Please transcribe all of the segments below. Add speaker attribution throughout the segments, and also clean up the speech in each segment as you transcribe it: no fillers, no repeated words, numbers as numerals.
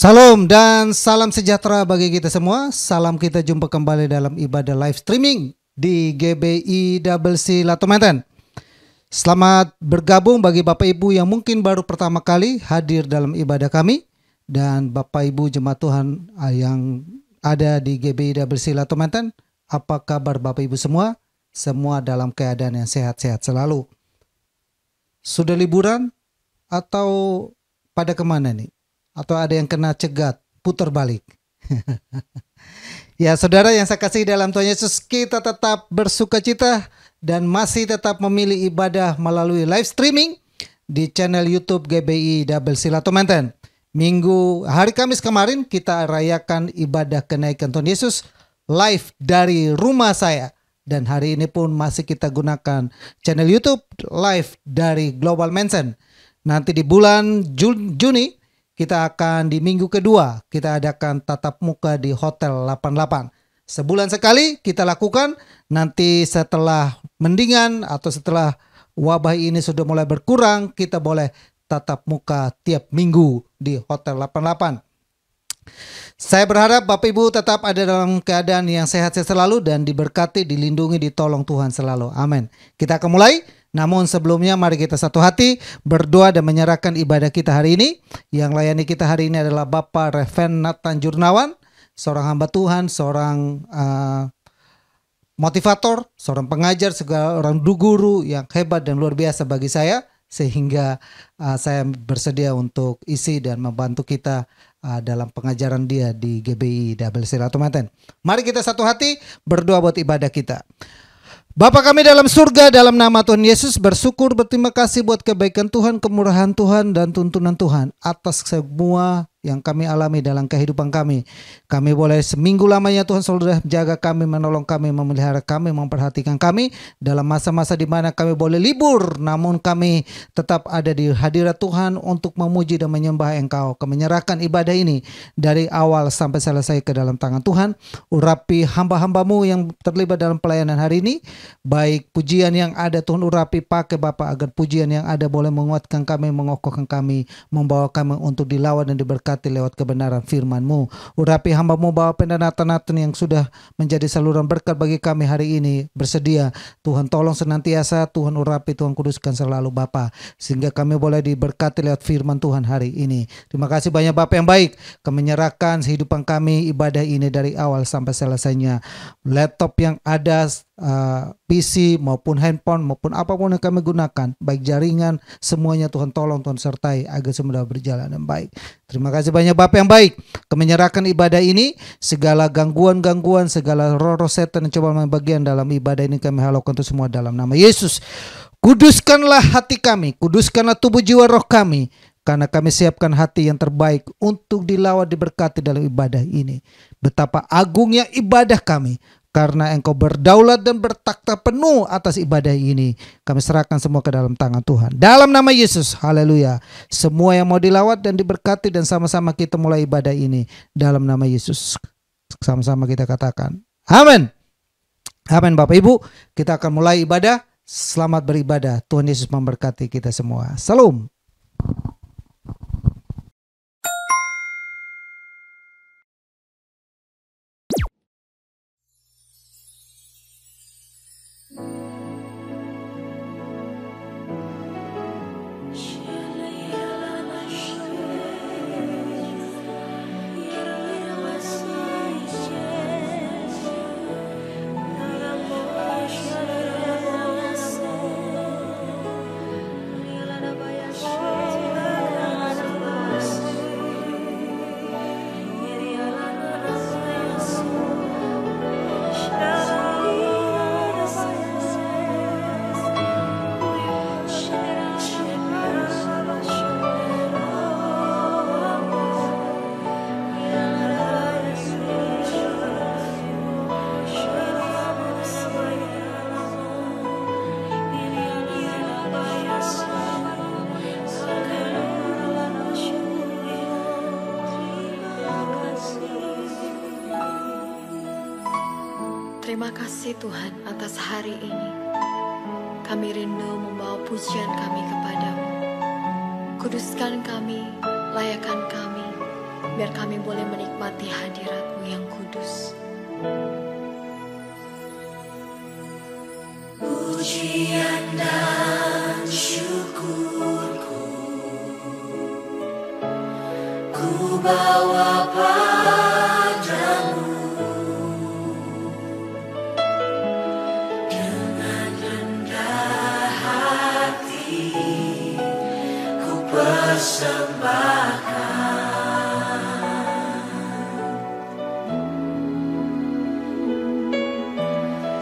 Speaker 1: Salam dan salam sejahtera bagi kita semua. Salam kita jumpa kembali dalam ibadah live streaming di GBI WC Latomedan. Selamat bergabung bagi Bapak Ibu yang mungkin baru pertama kali hadir dalam ibadah kami. Dan Bapak Ibu jemaat Tuhan yang ada di GBI WC Latomedan. Apa kabar Bapak Ibu semua? Semua dalam keadaan yang sehat-sehat selalu. Sudah liburan atau pada kemana nih? Atau ada yang kena cegat, putar balik. Ya saudara yang saya kasih dalam Tuhan Yesus, kita tetap bersuka cita dan masih tetap memilih ibadah melalui live streaming di channel YouTube GBI WC Latomedan. Hari Kamis kemarin kita rayakan ibadah kenaikan Tuhan Yesus live dari rumah saya. Dan hari ini pun masih kita gunakan channel YouTube live dari Global Mansion. Nanti di bulan Juni kita akan di minggu kedua kita adakan tatap muka di Hotel 88. Sebulan sekali kita lakukan. Nanti setelah mendingan atau setelah wabah ini sudah mulai berkurang, kita boleh tatap muka tiap minggu di Hotel 88. Saya berharap Bapak Ibu tetap ada dalam keadaan yang sehat-sehat selalu dan diberkati, dilindungi, ditolong Tuhan selalu. Amin. Kita akan mulai. Namun sebelumnya mari kita satu hati berdoa dan menyerahkan ibadah kita hari ini. Yang layani kita hari ini adalah Bapak Reven Nathan Jurnawan, seorang hamba Tuhan, seorang motivator, seorang pengajar, seorang guru yang hebat dan luar biasa bagi saya. Sehingga saya bersedia untuk isi dan membantu kita dalam pengajaran dia di GBI WC Latomedan. Mari kita satu hati berdoa buat ibadah kita. Bapa kami dalam surga, dalam nama Tuhan Yesus bersyukur, berterima kasih buat kebaikan Tuhan, kemurahan Tuhan dan tuntunan Tuhan atas semua yang kami alami dalam kehidupan kami. Kami boleh seminggu lamanya Tuhan sudah menjaga kami, menolong kami, memelihara kami, memperhatikan kami dalam masa-masa di mana kami boleh libur, namun kami tetap ada di hadirat Tuhan untuk memuji dan menyembah Engkau. Kami menyerahkan ibadah ini dari awal sampai selesai ke dalam tangan Tuhan. Urapi hamba-hambamu yang terlibat dalam pelayanan hari ini, baik pujian yang ada Tuhan urapi, pakai Bapak agar pujian yang ada boleh menguatkan kami, mengokohkan kami, membawa kami untuk dilawan dan diberkati lewat kebenaran firman-Mu. Urapi hamba-Mu Bapak dan Nathan yang sudah menjadi saluran berkat bagi kami hari ini, bersedia Tuhan tolong senantiasa, Tuhan urapi, Tuhan kuduskan selalu Bapa, sehingga kami boleh diberkati lewat firman Tuhan hari ini. Terima kasih banyak Bapak yang baik. Kami menyerahkan kehidupan kami ibadah ini dari awal sampai selesainya. Laptop yang ada, PC maupun handphone maupun apapun yang kami gunakan, baik jaringan, semuanya Tuhan tolong, Tuhan sertai agar semua berjalan dengan baik. Terima kasih banyak Bapak yang baik. Kami menyerahkan ibadah ini, segala gangguan-gangguan, segala roh-roh setan yang coba membagian dalam ibadah ini kami halaukan itu semua dalam nama Yesus. Kuduskanlah hati kami, kuduskanlah tubuh jiwa roh kami, karena kami siapkan hati yang terbaik untuk dilawat, diberkati dalam ibadah ini. Betapa agungnya ibadah kami, karena Engkau berdaulat dan bertakhta penuh atas ibadah ini. Kami serahkan semua ke dalam tangan Tuhan. Dalam nama Yesus, haleluya. Semua yang mau dilawat dan diberkati dan sama-sama kita mulai ibadah ini. Dalam nama Yesus, sama-sama kita katakan, amin. Amin Bapak Ibu, kita akan mulai ibadah. Selamat beribadah. Tuhan Yesus memberkati kita semua. Salam.
Speaker 2: Terima kasih Tuhan atas hari ini. Kami rindu membawa pujian kami kepadamu. Kuduskan kami, layakan kami, biar kami boleh menikmati hadirat-Mu yang kudus.
Speaker 3: Pujian dan syukurku ku bawa padamu, dengan rendah hati ku persembahkan.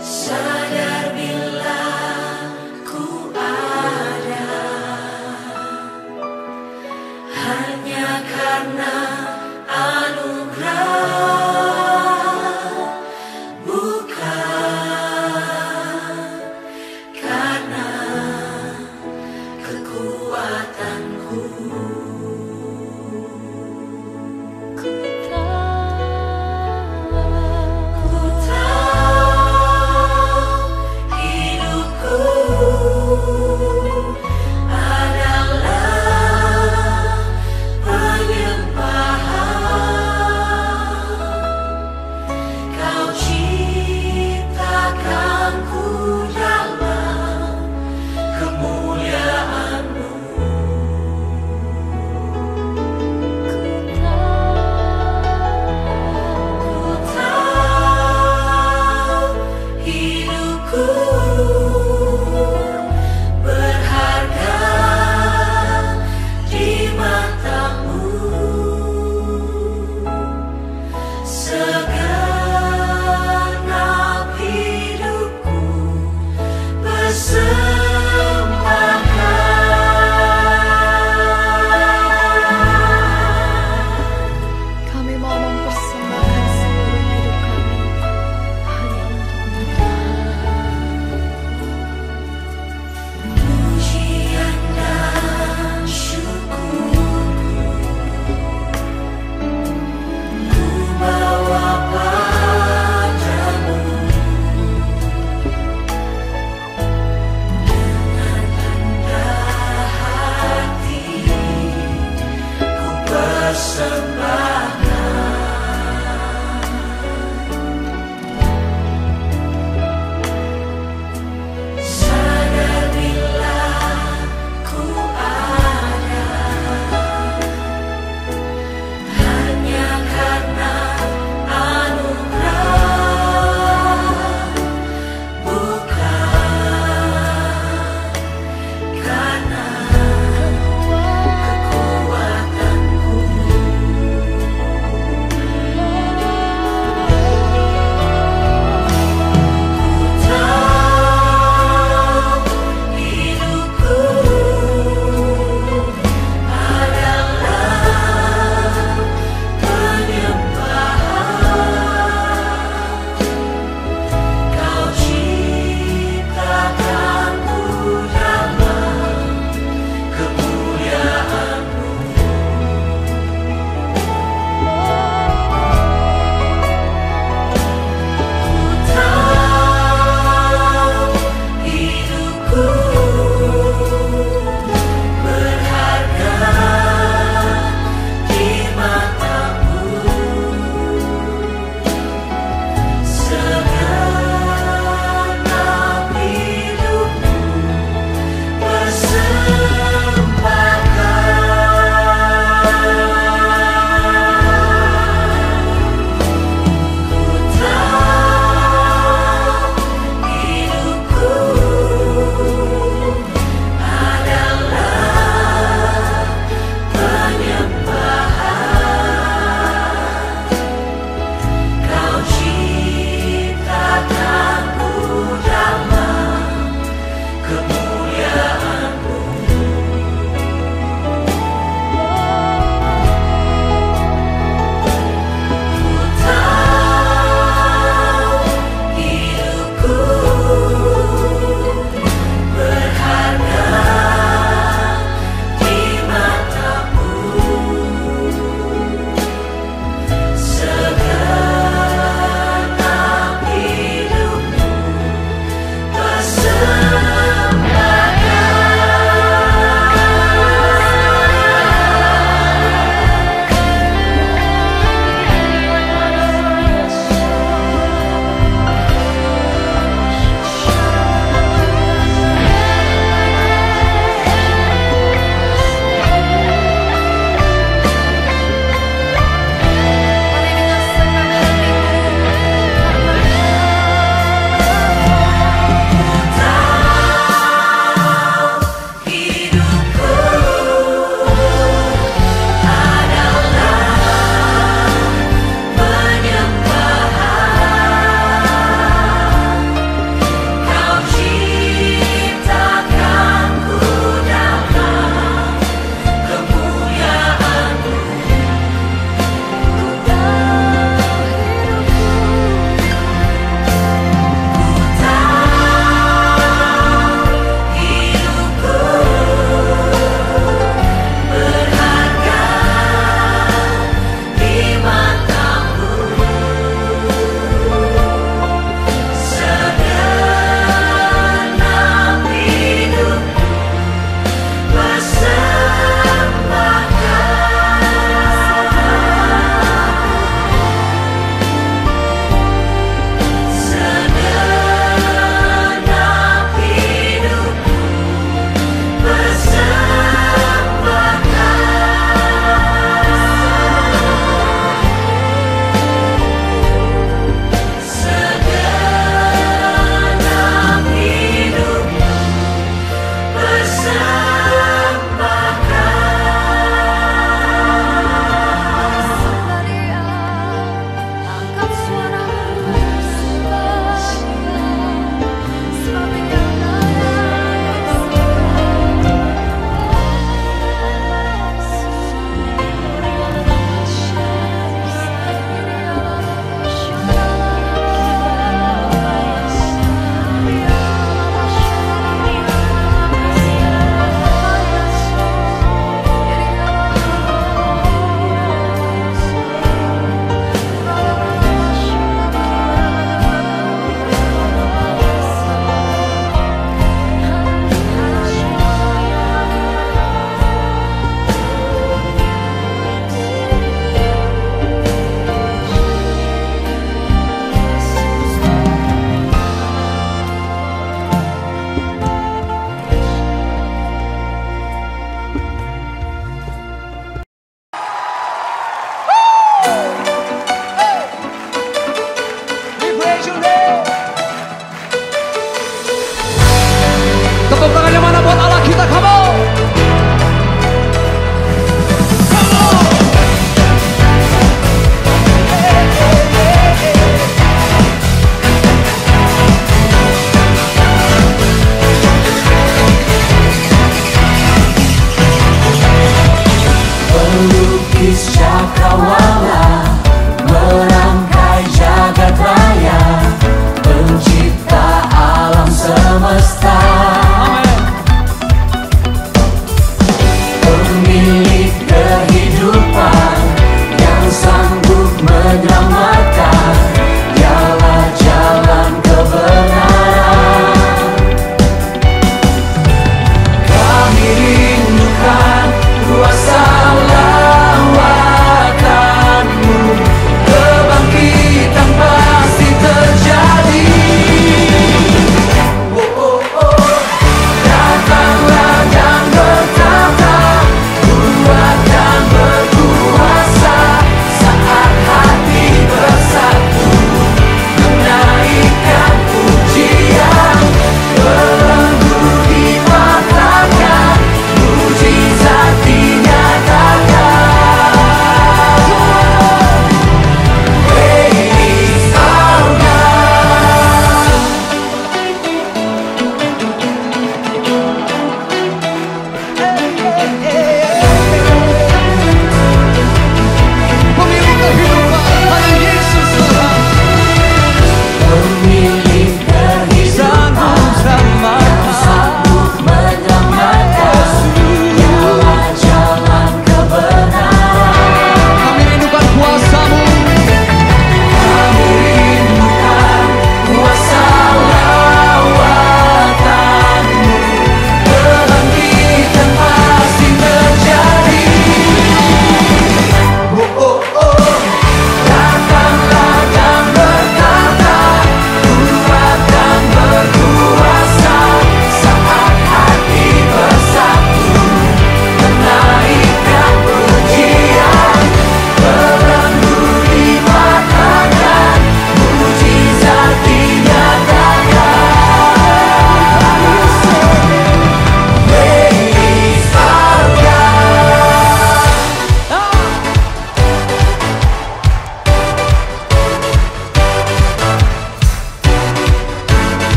Speaker 3: Sadar bila ku ada hanya karena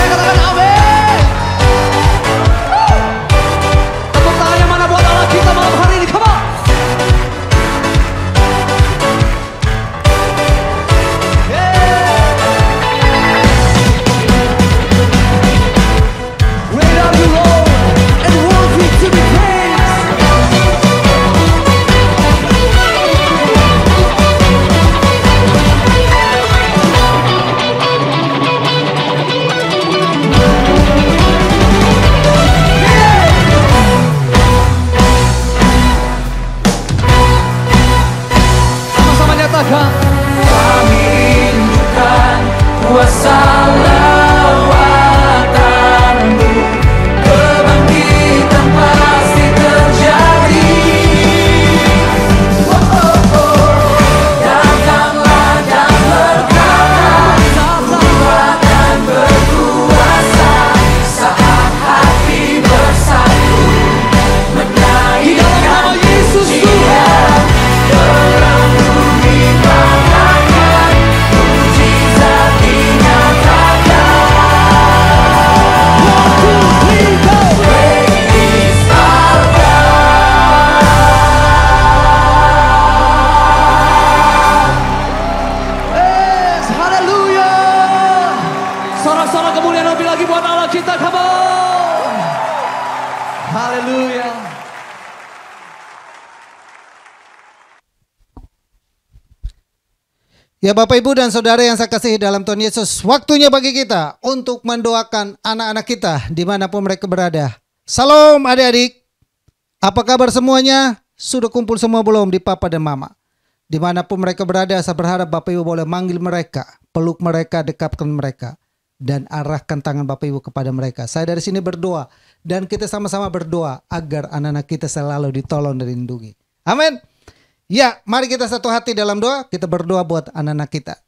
Speaker 4: percaya katakan amin. Tepuk tangannya mana buat Allah kita malam hari ini, come on. Great are you, Lord, and worthy to be praised. Sama-sama nyatakan.
Speaker 3: Kami rindukan kuasa lawatan-Mu, kebangkitan pasti terjadi. Datanglah dan berkata, Tuhan akan berkuasa saat hati bersatu
Speaker 4: Di dalam nama
Speaker 3: menaikkan
Speaker 4: Yesus
Speaker 3: Dia. Dalam bumi katakan, mujizat dinyatakan.
Speaker 4: 1, 2, 3, go!
Speaker 3: Great is our
Speaker 4: Yes, haleluya. Sorak-sorak kemuliaan lebih lagi buat Allah kita, come on. Haleluya.
Speaker 1: Ya Bapak Ibu dan Saudara yang saya kasihi dalam Tuhan Yesus, waktunya bagi kita untuk mendoakan anak-anak kita dimanapun mereka berada. Salam adik-adik, apa kabar semuanya? Sudah kumpul semua belum di Papa dan Mama? Dimanapun mereka berada, saya berharap Bapak Ibu boleh manggil mereka, peluk mereka, dekapkan mereka, dan arahkan tangan Bapak Ibu kepada mereka. Saya dari sini berdoa, dan kita sama-sama berdoa agar anak-anak kita selalu ditolong dan dilindungi. Amin. Ya, mari kita satu hati dalam doa. Kita berdoa buat anak-anak kita.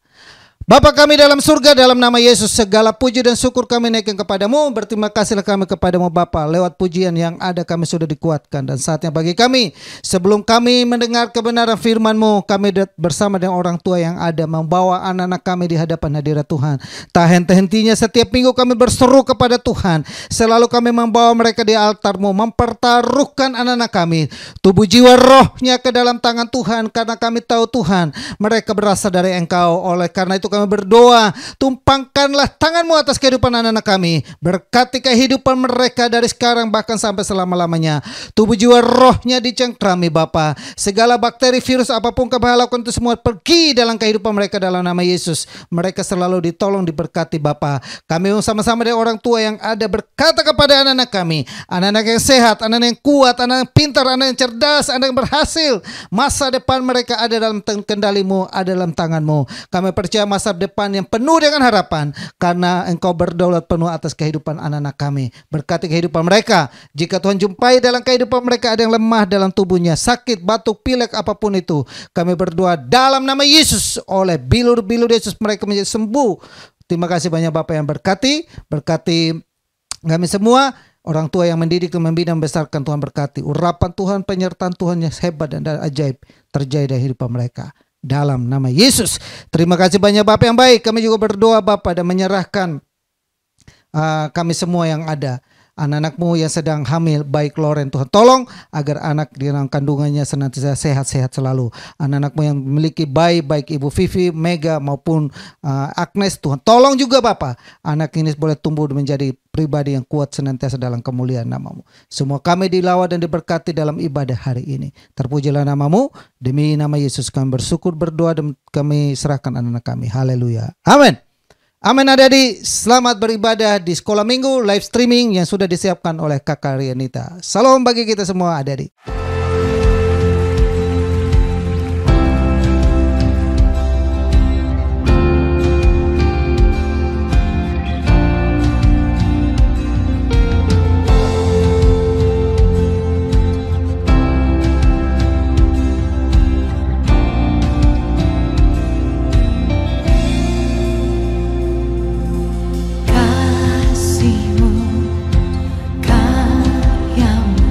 Speaker 1: Bapa kami dalam surga, dalam nama Yesus, segala puji dan syukur kami naikkan kepadamu. Berterima kasihlah kami kepadamu Bapa. Lewat pujian yang ada kami sudah dikuatkan. Dan saatnya bagi kami, sebelum kami mendengar kebenaran firman-Mu, kami bersama dengan orang tua yang ada membawa anak-anak kami di hadapan hadirat Tuhan. Tak henti-hentinya setiap minggu kami berseru kepada Tuhan. Selalu kami membawa mereka di altar-Mu, mempertaruhkan anak-anak kami, tubuh jiwa rohnya ke dalam tangan Tuhan. Karena kami tahu Tuhan, mereka berasal dari Engkau. Oleh karena itu kami berdoa, tumpangkanlah tangan-Mu atas kehidupan anak-anak kami. Berkati kehidupan mereka dari sekarang bahkan sampai selama-lamanya. Tubuh jiwa rohnya dicengkrami Bapa. Segala bakteri, virus apapun kami lakukan itu semua pergi dalam kehidupan mereka dalam nama Yesus. Mereka selalu ditolong, diberkati Bapa. Kami sama-sama dari orang tua yang ada berkata kepada anak-anak kami, anak-anak yang sehat, anak-anak yang kuat, anak yang pintar, anak yang cerdas, anak yang berhasil. Masa depan mereka ada dalam kendali-Mu, ada dalam tangan-Mu. Kami percaya masa depan yang penuh dengan harapan karena Engkau berdaulat penuh atas kehidupan anak-anak kami. Berkati kehidupan mereka. Jika Tuhan jumpai dalam kehidupan mereka ada yang lemah dalam tubuhnya, sakit, batuk, pilek, apapun itu, kami berdoa dalam nama Yesus, oleh bilur-bilur Yesus mereka menjadi sembuh. Terima kasih banyak Bapak yang berkati kami semua. Orang tua yang mendidik dan membina membesarkan, Tuhan berkati. Urapan Tuhan, penyertaan Tuhan yang hebat dan ajaib terjadi dalam kehidupan mereka. Dalam nama Yesus. Terima kasih banyak Bapak yang baik. Kami juga berdoa Bapak dan menyerahkan kami semua yang ada. Anak-anak-Mu yang sedang hamil, baik Loren, Tuhan tolong agar anak di dalam kandungannya senantiasa sehat-sehat selalu. Anak-anak-Mu yang memiliki bayi, baik Ibu Vivi, Mega maupun Agnes, Tuhan tolong juga Bapak. Anak ini boleh tumbuh menjadi pribadi yang kuat senantiasa dalam kemuliaan nama-Mu. Semua kami dilawat dan diberkati dalam ibadah hari ini. Terpujilah nama-Mu. Demi nama Yesus kami bersyukur, berdoa, dan kami serahkan anak-anak kami. Haleluya. Amin. Amin adik-adik, selamat beribadah di sekolah minggu live streaming yang sudah disiapkan oleh Kakak Rianita. Salam bagi kita semua adik-adik.
Speaker 2: Kasih-Mu, karya-Mu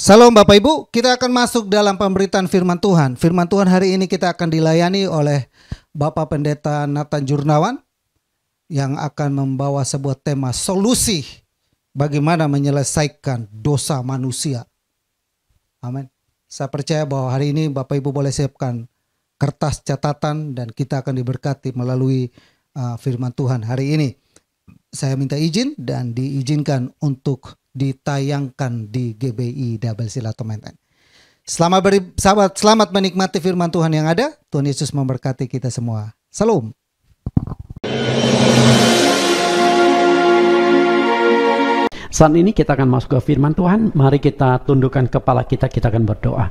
Speaker 1: Salam Bapak Ibu, kita akan masuk dalam pemberitaan firman Tuhan. Firman Tuhan hari ini kita akan dilayani oleh Bapak Pendeta Nathan Jurnawan yang akan membawa sebuah tema solusi bagaimana menyelesaikan dosa manusia. Amin. Saya percaya bahwa hari ini Bapak Ibu boleh siapkan kertas catatan dan kita akan diberkati melalui firman Tuhan hari ini. Saya minta izin dan diizinkan untuk ditayangkan di GBI Double Silato Maintain. Selamat menikmati firman Tuhan yang ada. Tuhan Yesus memberkati kita semua. Salam.
Speaker 5: Saat ini kita akan masuk ke firman Tuhan. Mari kita tundukkan kepala kita akan berdoa.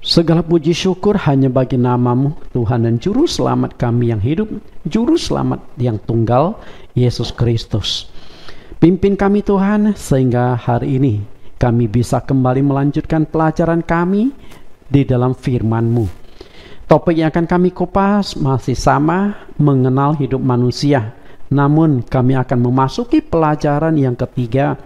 Speaker 5: Segala puji syukur hanya bagi nama-Mu, Tuhan dan Juru Selamat kami yang hidup, Juru Selamat yang tunggal, Yesus Kristus. Pimpin kami Tuhan, sehingga hari ini kami bisa kembali melanjutkan pelajaran kami di dalam firman-Mu. Topik yang akan kami kupas masih sama, mengenal hidup manusia. Namun kami akan memasuki pelajaran yang ketiga,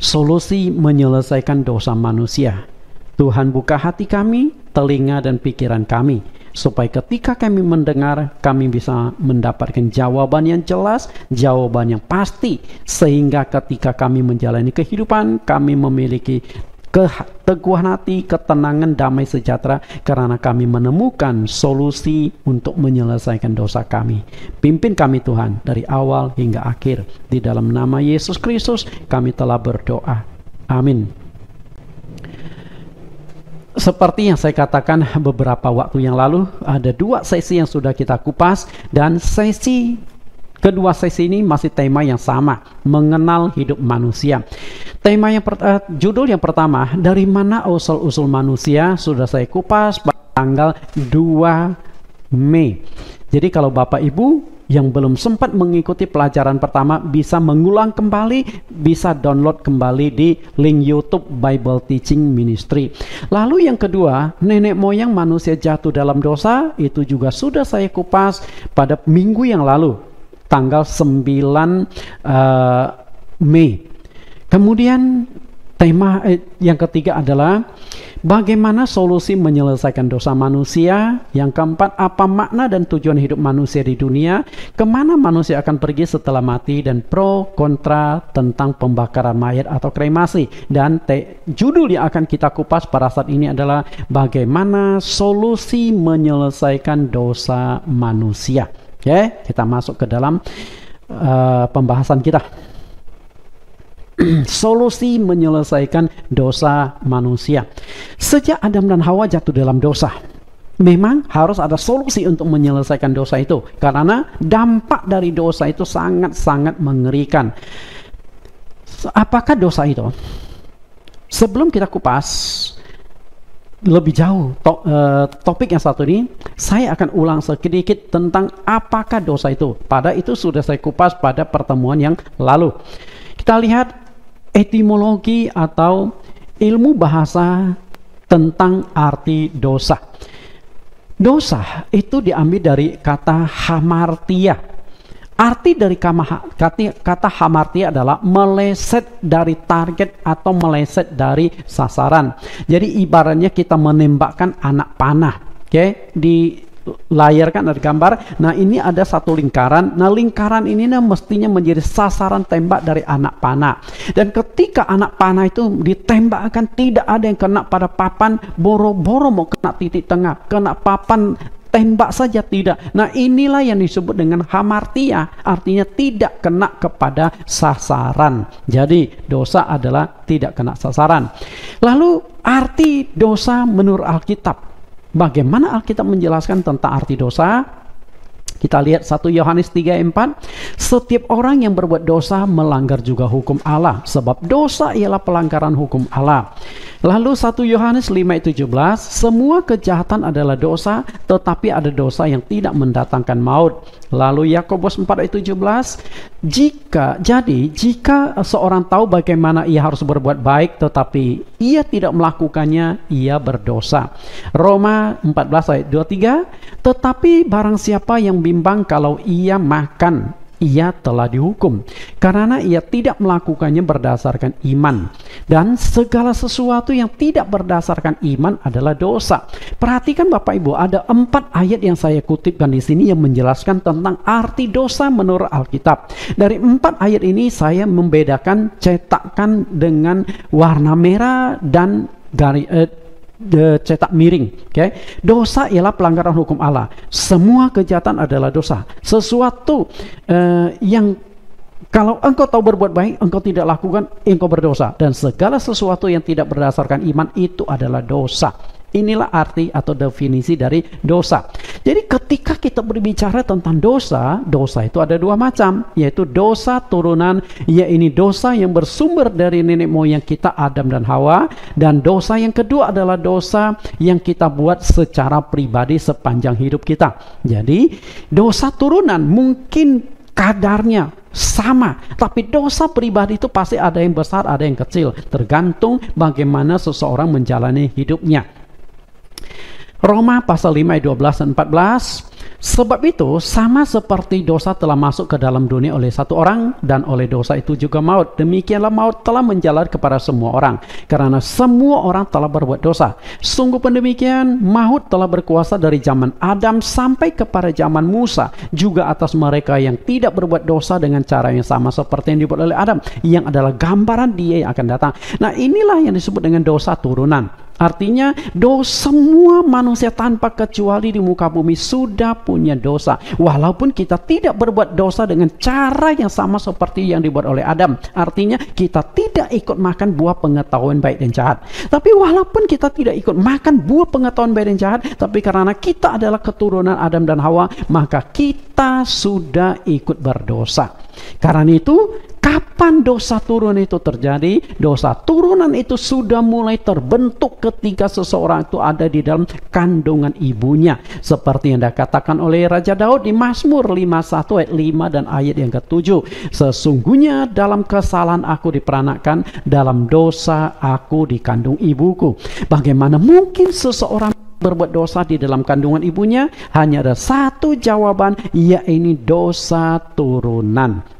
Speaker 5: solusi menyelesaikan dosa manusia. Tuhan buka hati kami, telinga dan pikiran kami, supaya ketika kami mendengar, kami bisa mendapatkan jawaban yang jelas, jawaban yang pasti, sehingga ketika kami menjalani kehidupan, kami memiliki keteguhan hati, ketenangan, damai sejahtera, karena kami menemukan solusi untuk menyelesaikan dosa kami. Pimpin kami Tuhan, dari awal hingga akhir. Di dalam nama Yesus Kristus, kami telah berdoa. Amin. Seperti yang saya katakan beberapa waktu yang lalu, ada dua sesi yang sudah kita kupas, dan kedua sesi ini masih tema yang sama, mengenal hidup manusia. Tema judul yang pertama, dari mana usul-usul manusia, sudah saya kupas pada tanggal 2 Mei. Jadi kalau Bapak Ibu yang belum sempat mengikuti pelajaran pertama, bisa mengulang kembali, bisa download kembali di link YouTube Bible Teaching Ministry. Lalu yang kedua, nenek moyang manusia jatuh dalam dosa, itu juga sudah saya kupas pada minggu yang lalu, tanggal 9 Mei. Kemudian tema yang ketiga adalah bagaimana solusi menyelesaikan dosa manusia. Yang keempat, apa makna dan tujuan hidup manusia di dunia, kemana manusia akan pergi setelah mati, dan pro kontra tentang pembakaran mayat atau kremasi. Dan judul yang akan kita kupas pada saat ini adalah bagaimana solusi menyelesaikan dosa manusia. Oke, kita masuk ke dalam pembahasan kita. Solusi menyelesaikan dosa manusia. Sejak Adam dan Hawa jatuh dalam dosa, memang harus ada solusi untuk menyelesaikan dosa itu, karena dampak dari dosa itu sangat-sangat mengerikan. Apakah dosa itu? Sebelum kita kupas lebih jauh topik yang satu ini, saya akan ulang sedikit tentang apakah dosa itu. Pada itu sudah saya kupas pada pertemuan yang lalu. Kita lihat etimologi atau ilmu bahasa tentang arti dosa. Dosa itu diambil dari kata hamartia. Arti dari kata hamartia adalah meleset dari target atau meleset dari sasaran. Jadi ibaratnya kita menembakkan anak panah. Oke, di layar kan ada gambar. Nah, ini ada satu lingkaran. Nah, lingkaran ini mestinya menjadi sasaran tembak dari anak panah. Dan ketika anak panah itu ditembakkan, tidak ada yang kena pada papan, boro-boro mau kena titik tengah, kena papan, tembak saja tidak. Nah, inilah yang disebut dengan hamartia, artinya tidak kena kepada sasaran. Jadi dosa adalah tidak kena sasaran. Lalu arti dosa menurut Alkitab. Bagaimana Alkitab menjelaskan tentang arti dosa? Kita lihat 1 Yohanes 3:4. Setiap orang yang berbuat dosa melanggar juga hukum Allah, sebab dosa ialah pelanggaran hukum Allah. Lalu 1 Yohanes 5:17. Semua kejahatan adalah dosa, tetapi ada dosa yang tidak mendatangkan maut. Lalu Yakobus 4:17. Jika seorang tahu bagaimana ia harus berbuat baik, tetapi ia tidak melakukannya, ia berdosa. Roma 14:23. Tetapi barang siapa yang bimbang kalau ia makan ia telah dihukum karena ia tidak melakukannya berdasarkan iman, dan segala sesuatu yang tidak berdasarkan iman adalah dosa. Perhatikan Bapak Ibu, ada 4 ayat yang saya kutipkan di sini yang menjelaskan tentang arti dosa menurut Alkitab. Dari 4 ayat ini saya membedakan cetakan dengan warna merah dan cetak miring. Dosa ialah pelanggaran hukum Allah. Semua kejahatan adalah dosa. Sesuatu yang kalau engkau tahu berbuat baik, engkau tidak lakukan, engkau berdosa. Dan segala sesuatu yang tidak berdasarkan iman itu adalah dosa. Inilah arti atau definisi dari dosa. Jadi ketika kita berbicara tentang dosa, dosa itu ada 2 macam, yaitu dosa turunan, yaitu dosa yang bersumber dari nenek moyang kita Adam dan Hawa, dan dosa yang kedua adalah dosa yang kita buat secara pribadi sepanjang hidup kita. Jadi dosa turunan mungkin kadarnya sama, tapi dosa pribadi itu pasti ada yang besar, ada yang kecil, tergantung bagaimana seseorang menjalani hidupnya. Roma pasal 5 ayat 12 dan 14. Sebab itu sama seperti dosa telah masuk ke dalam dunia oleh satu orang, dan oleh dosa itu juga maut. Demikianlah maut telah menjalar kepada semua orang, karena semua orang telah berbuat dosa. Sungguh pun demikian, maut telah berkuasa dari zaman Adam sampai kepada zaman Musa, juga atas mereka yang tidak berbuat dosa dengan cara yang sama seperti yang dibuat oleh Adam, yang adalah gambaran Dia yang akan datang. Nah, inilah yang disebut dengan dosa turunan. Artinya semua manusia tanpa kecuali di muka bumi sudah punya dosa. Walaupun kita tidak berbuat dosa dengan cara yang sama seperti yang dibuat oleh Adam. Artinya kita tidak ikut makan buah pengetahuan baik dan jahat. Tapi walaupun kita tidak ikut makan buah pengetahuan baik dan jahat, tapi karena kita adalah keturunan Adam dan Hawa, maka kita sudah ikut berdosa. Karena itu, kapan dosa turun itu terjadi? Dosa turunan itu sudah mulai terbentuk ketika seseorang itu ada di dalam kandungan ibunya. Seperti yang dikatakan oleh Raja Daud di Mazmur 51 ayat 5 dan ayat yang ke-7. Sesungguhnya dalam kesalahan aku diperanakan, dalam dosa aku dikandung ibuku. Bagaimana mungkin seseorang berbuat dosa di dalam kandungan ibunya? Hanya ada satu jawaban, yaitu dosa turunan.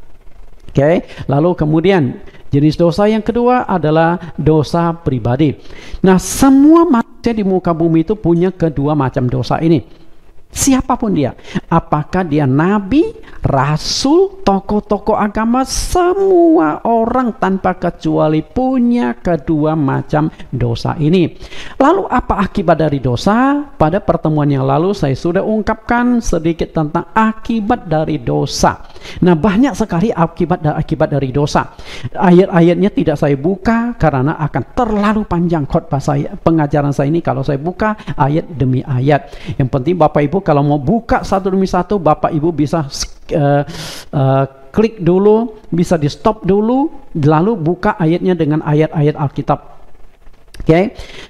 Speaker 5: Lalu kemudian jenis dosa yang kedua adalah dosa pribadi. Nah, semua manusia di muka bumi itu punya kedua macam dosa ini. Siapapun dia, apakah dia nabi, rasul, tokoh-tokoh agama, semua orang tanpa kecuali punya kedua macam dosa ini. Lalu apa akibat dari dosa? Pada pertemuan yang lalu saya sudah ungkapkan sedikit tentang akibat dari dosa. Nah, banyak sekali akibat dari dosa. Ayat-ayatnya tidak saya buka karena akan terlalu panjang khotbah saya, pengajaran saya ini kalau saya buka ayat demi ayat. Yang penting Bapak Ibu kalau mau buka satu demi satu, Bapak Ibu bisa klik dulu, bisa di stop dulu, lalu buka ayatnya dengan ayat-ayat Alkitab.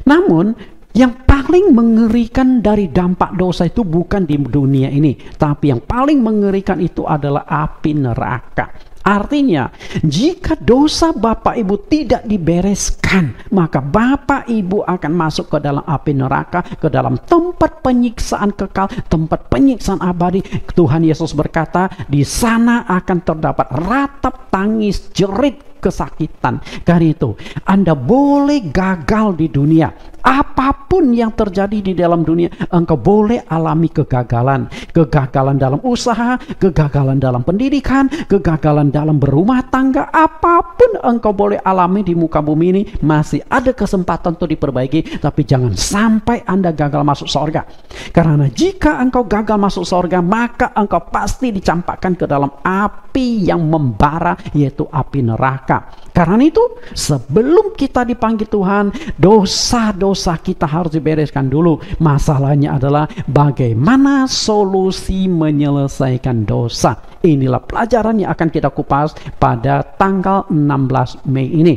Speaker 5: Namun yang paling mengerikan dari dampak dosa itu bukan di dunia ini, tapi yang paling mengerikan itu adalah api neraka. Artinya, jika dosa Bapak Ibu tidak dibereskan, maka Bapak Ibu akan masuk ke dalam api neraka, ke dalam tempat penyiksaan kekal, tempat penyiksaan abadi. Tuhan Yesus berkata, di sana akan terdapat ratap tangis, jerit, kesakitan. Karena itu, Anda boleh gagal di dunia. Apapun yang terjadi di dalam dunia, engkau boleh alami kegagalan. Kegagalan dalam usaha, kegagalan dalam pendidikan, kegagalan dalam berumah tangga. Apapun engkau boleh alami di muka bumi ini, masih ada kesempatan untuk diperbaiki. Tapi jangan sampai Anda gagal masuk surga. Karena jika engkau gagal masuk surga, maka engkau pasti dicampakkan ke dalam api yang membara, yaitu api neraka. Karena itu, sebelum kita dipanggil Tuhan, dosa-dosa kita harus dibereskan dulu. Masalahnya adalah bagaimana solusi menyelesaikan dosa. Inilah pelajaran yang akan kita kupas pada tanggal 16 Mei ini.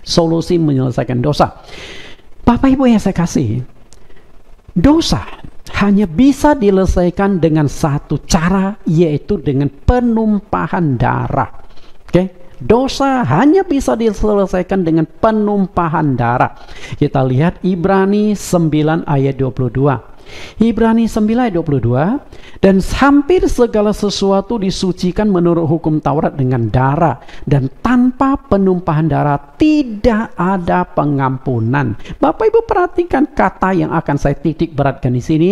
Speaker 5: Solusi menyelesaikan dosa. Bapak Ibu yang saya kasih, dosa hanya bisa diselesaikan dengan satu cara, yaitu dengan penumpahan darah. Dosa hanya bisa diselesaikan dengan penumpahan darah. Kita lihat Ibrani 9 ayat 22. Ibrani 9 ayat 22, dan hampir segala sesuatu disucikan menurut hukum Taurat dengan darah, dan tanpa penumpahan darah tidak ada pengampunan. Bapak Ibu perhatikan kata yang akan saya titik beratkan di sini.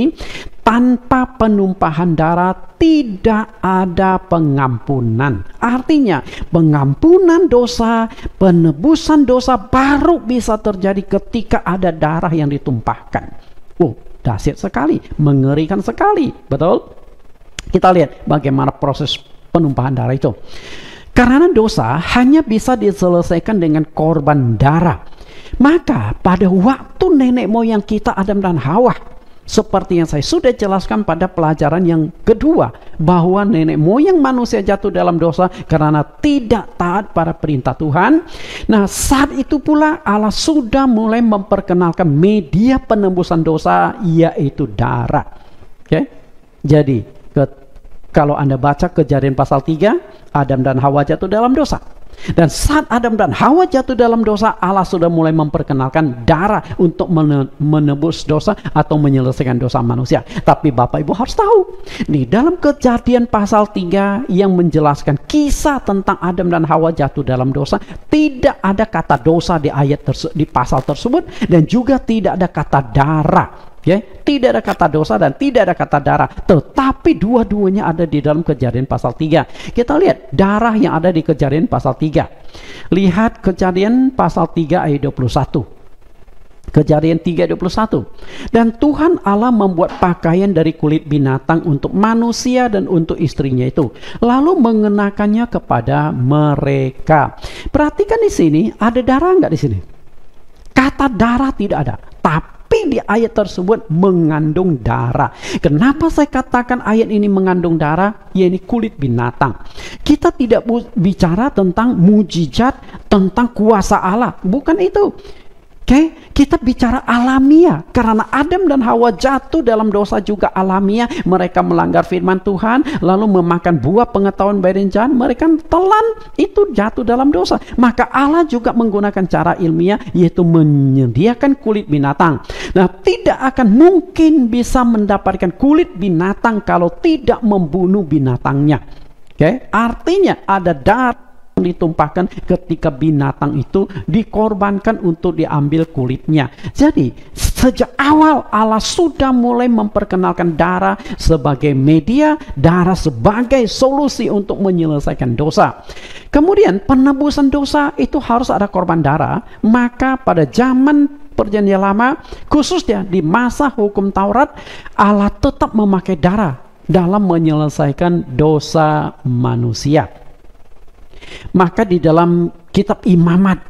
Speaker 5: Tanpa penumpahan darah tidak ada pengampunan. Artinya pengampunan dosa, penebusan dosa baru bisa terjadi ketika ada darah yang ditumpahkan. Oh, dahsyat sekali, mengerikan sekali, betul? Kita lihat bagaimana proses penumpahan darah itu. Karena dosa hanya bisa diselesaikan dengan korban darah. Maka pada waktu nenek moyang kita Adam dan Hawa, seperti yang saya sudah jelaskan pada pelajaran yang kedua, bahwa nenek moyang manusia jatuh dalam dosa karena tidak taat pada perintah Tuhan. Nah, saat itu pula Allah sudah mulai memperkenalkan media penembusan dosa, yaitu darah. Oke? Jadi, kalau Anda baca Kejadian pasal 3, Adam dan Hawa jatuh dalam dosa. Dan saat Adam dan Hawa jatuh dalam dosa, Allah sudah mulai memperkenalkan darah untuk menebus dosa atau menyelesaikan dosa manusia. Tapi Bapak Ibu harus tahu, di dalam Kejadian pasal 3 yang menjelaskan kisah tentang Adam dan Hawa jatuh dalam dosa, tidak ada kata dosa di di pasal tersebut, dan juga tidak ada kata darah. Tidak ada kata dosa dan tidak ada kata darah, tetapi dua-duanya ada di dalam Kejadian pasal 3. Kita lihat darah yang ada di Kejadian pasal 3. Lihat Kejadian pasal 3 ayat 21. Kejadian 3 ayat 21. Dan Tuhan Allah membuat pakaian dari kulit binatang untuk manusia dan untuk istrinya itu, lalu mengenakannya kepada mereka. Perhatikan di sini, ada darah nggak di sini? Kata darah tidak ada, tapi di ayat tersebut mengandung darah. Kenapa saya katakan ayat ini mengandung darah? Ya, ini kulit binatang. Kita tidak bicara tentang mujizat, tentang kuasa Allah, bukan itu. Kita bicara alamiah. Karena Adam dan Hawa jatuh dalam dosa juga alamiah. Mereka melanggar firman Tuhan, lalu memakan buah pengetahuan baik dan jahat. Mereka telan, itu jatuh dalam dosa. Maka Allah juga menggunakan cara ilmiah, yaitu menyediakan kulit binatang. Nah, tidak akan mungkin bisa mendapatkan kulit binatang kalau tidak membunuh binatangnya. Artinya ada darah ditumpahkan ketika binatang itu dikorbankan untuk diambil kulitnya. Jadi sejak awal Allah sudah mulai memperkenalkan darah sebagai media, darah sebagai solusi untuk menyelesaikan dosa. Kemudian penebusan dosa itu harus ada korban darah. Maka pada zaman Perjanjian Lama, khususnya di masa hukum Taurat, Allah tetap memakai darah dalam menyelesaikan dosa manusia. Maka di dalam kitab Imamat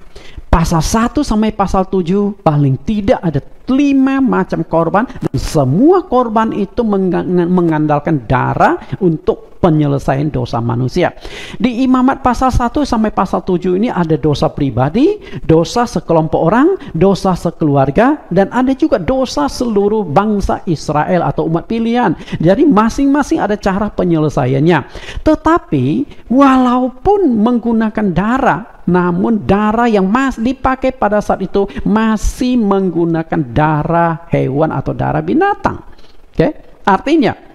Speaker 5: pasal 1 sampai pasal 7 paling tidak ada 5 macam korban, dan semua korban itu mengandalkan darah untuk penyelesaian dosa manusia. Di Imamat pasal 1 sampai pasal 7 ini ada dosa pribadi, dosa sekelompok orang, dosa sekeluarga, dan ada juga dosa seluruh bangsa Israel atau umat pilihan. Jadi masing-masing ada cara penyelesaiannya. Tetapi walaupun menggunakan darah, namun darah yang dipakai pada saat itu masih menggunakan darah hewan atau darah binatang. Artinya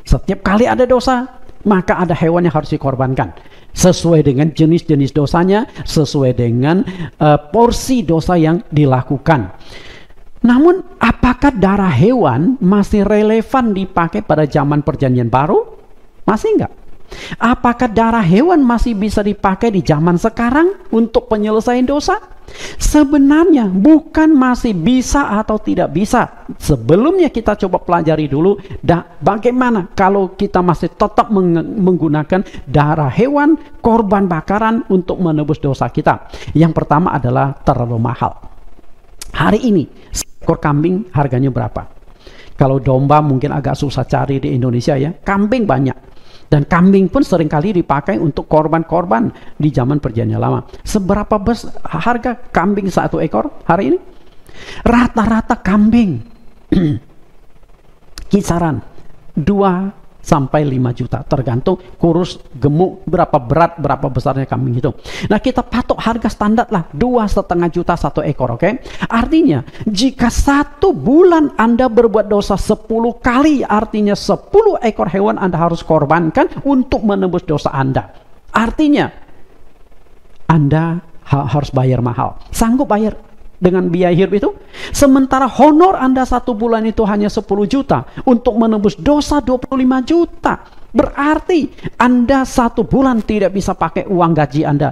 Speaker 5: setiap kali ada dosa, maka ada hewan yang harus dikorbankan sesuai dengan jenis-jenis dosanya, sesuai dengan porsi dosa yang dilakukan. Namun apakah darah hewan masih relevan dipakai pada zaman Perjanjian Baru? Masih enggak. Apakah darah hewan masih bisa dipakai di zaman sekarang untuk penyelesaian dosa? Sebenarnya bukan masih bisa atau tidak bisa. Sebelumnya kita coba pelajari dulu bagaimana kalau kita masih tetap menggunakan darah hewan, korban bakaran untuk menebus dosa kita. Yang pertama adalah terlalu mahal. Hari ini seekor kambing harganya berapa? Kalau domba mungkin agak susah cari di Indonesia ya. Kambing banyak. Dan kambing pun seringkali dipakai untuk korban-korban di zaman Perjanjian Lama. Seberapa besar harga kambing satu ekor hari ini? Rata-rata kambing kisaran 2 sampai 5 juta, tergantung kurus, gemuk, berapa berat, berapa besarnya kambing itu. Nah, kita patok harga standar lah 2,5 juta 1 ekor, oke? Artinya jika 1 bulan Anda berbuat dosa 10 kali, artinya 10 ekor hewan Anda harus korbankan untuk menebus dosa Anda. Artinya Anda harus bayar mahal. Sanggup bayar dengan biaya hidup itu? Sementara honor Anda 1 bulan itu hanya 10 juta, untuk menebus dosa 25 juta. Berarti Anda 1 bulan tidak bisa pakai uang gaji Anda.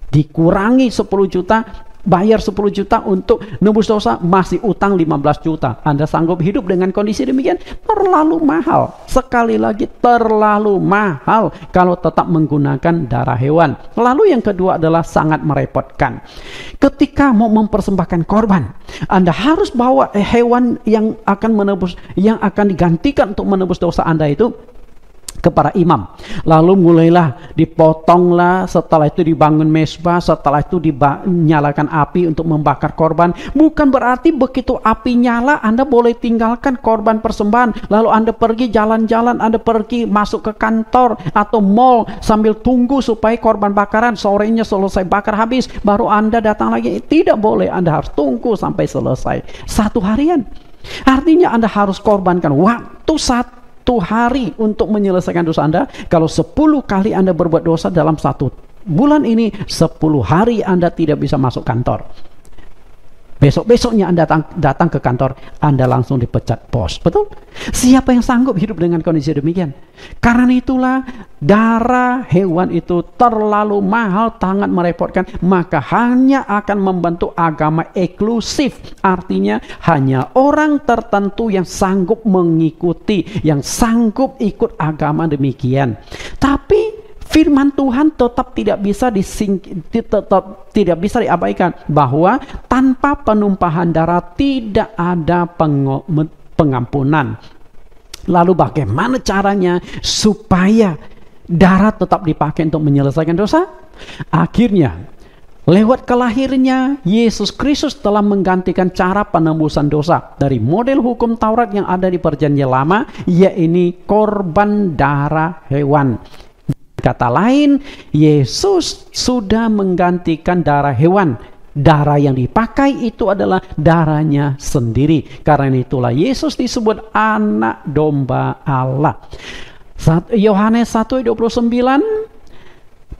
Speaker 5: Dikurangi 10 juta, bayar 10 juta untuk nebus dosa, masih utang 15 juta. Anda sanggup hidup dengan kondisi demikian? Terlalu mahal. Sekali lagi, terlalu mahal kalau tetap menggunakan darah hewan. Lalu yang kedua adalah sangat merepotkan. Ketika mau mempersembahkan korban, Anda harus bawa hewan yang akan digantikan untuk menebus dosa Anda itu kepada imam. Lalu mulailah dipotonglah, setelah itu dibangun mezbah, setelah itu dinyalakan api untuk membakar korban. Bukan berarti begitu api nyala Anda boleh tinggalkan korban persembahan, lalu Anda pergi jalan-jalan, Anda pergi masuk ke kantor atau mall sambil tunggu supaya korban bakaran sorenya selesai bakar habis, baru Anda datang lagi. Tidak boleh, Anda harus tunggu sampai selesai 1 harian. Artinya Anda harus korbankan waktu 1 hari untuk menyelesaikan dosa Anda. Kalau 10 kali Anda berbuat dosa dalam 1 bulan ini, 10 hari Anda tidak bisa masuk kantor. Besok-besoknya Anda datang ke kantor, Anda langsung dipecat bos. Betul? Siapa yang sanggup hidup dengan kondisi demikian? Karena itulah darah hewan itu terlalu mahal, sangat merepotkan. Maka hanya akan membentuk agama eksklusif. Artinya hanya orang tertentu yang sanggup mengikuti, yang sanggup ikut agama demikian. Tapi firman Tuhan tetap tidak bisa diabaikan, bahwa tanpa penumpahan darah tidak ada pengampunan. Lalu bagaimana caranya supaya darah tetap dipakai untuk menyelesaikan dosa? Akhirnya lewat kelahirannya, Yesus Kristus telah menggantikan cara penembusan dosa dari model hukum Taurat yang ada di Perjanjian Lama, yaitu korban darah hewan. Kata lain, Yesus sudah menggantikan darah hewan. Darah yang dipakai itu adalah darahnya sendiri. Karena itulah Yesus disebut anak domba Allah. Yohanes 1:29,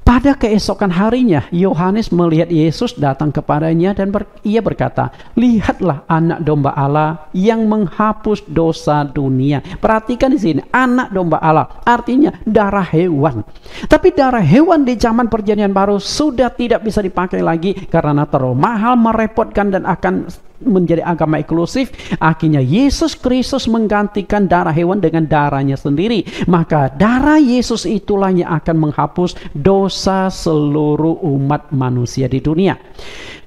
Speaker 5: pada keesokan harinya Yohanes melihat Yesus datang kepadanya dan ia berkata, "Lihatlah anak domba Allah yang menghapus dosa dunia." Perhatikan di sini, anak domba Allah artinya darah hewan. Tapi darah hewan di zaman Perjanjian Baru sudah tidak bisa dipakai lagi karena terlalu mahal, merepotkan, dan akan menjadi agama eksklusif. Akhirnya Yesus Kristus menggantikan darah hewan dengan darahnya sendiri. Maka darah Yesus itulah yang akan menghapus dosa seluruh umat manusia di dunia.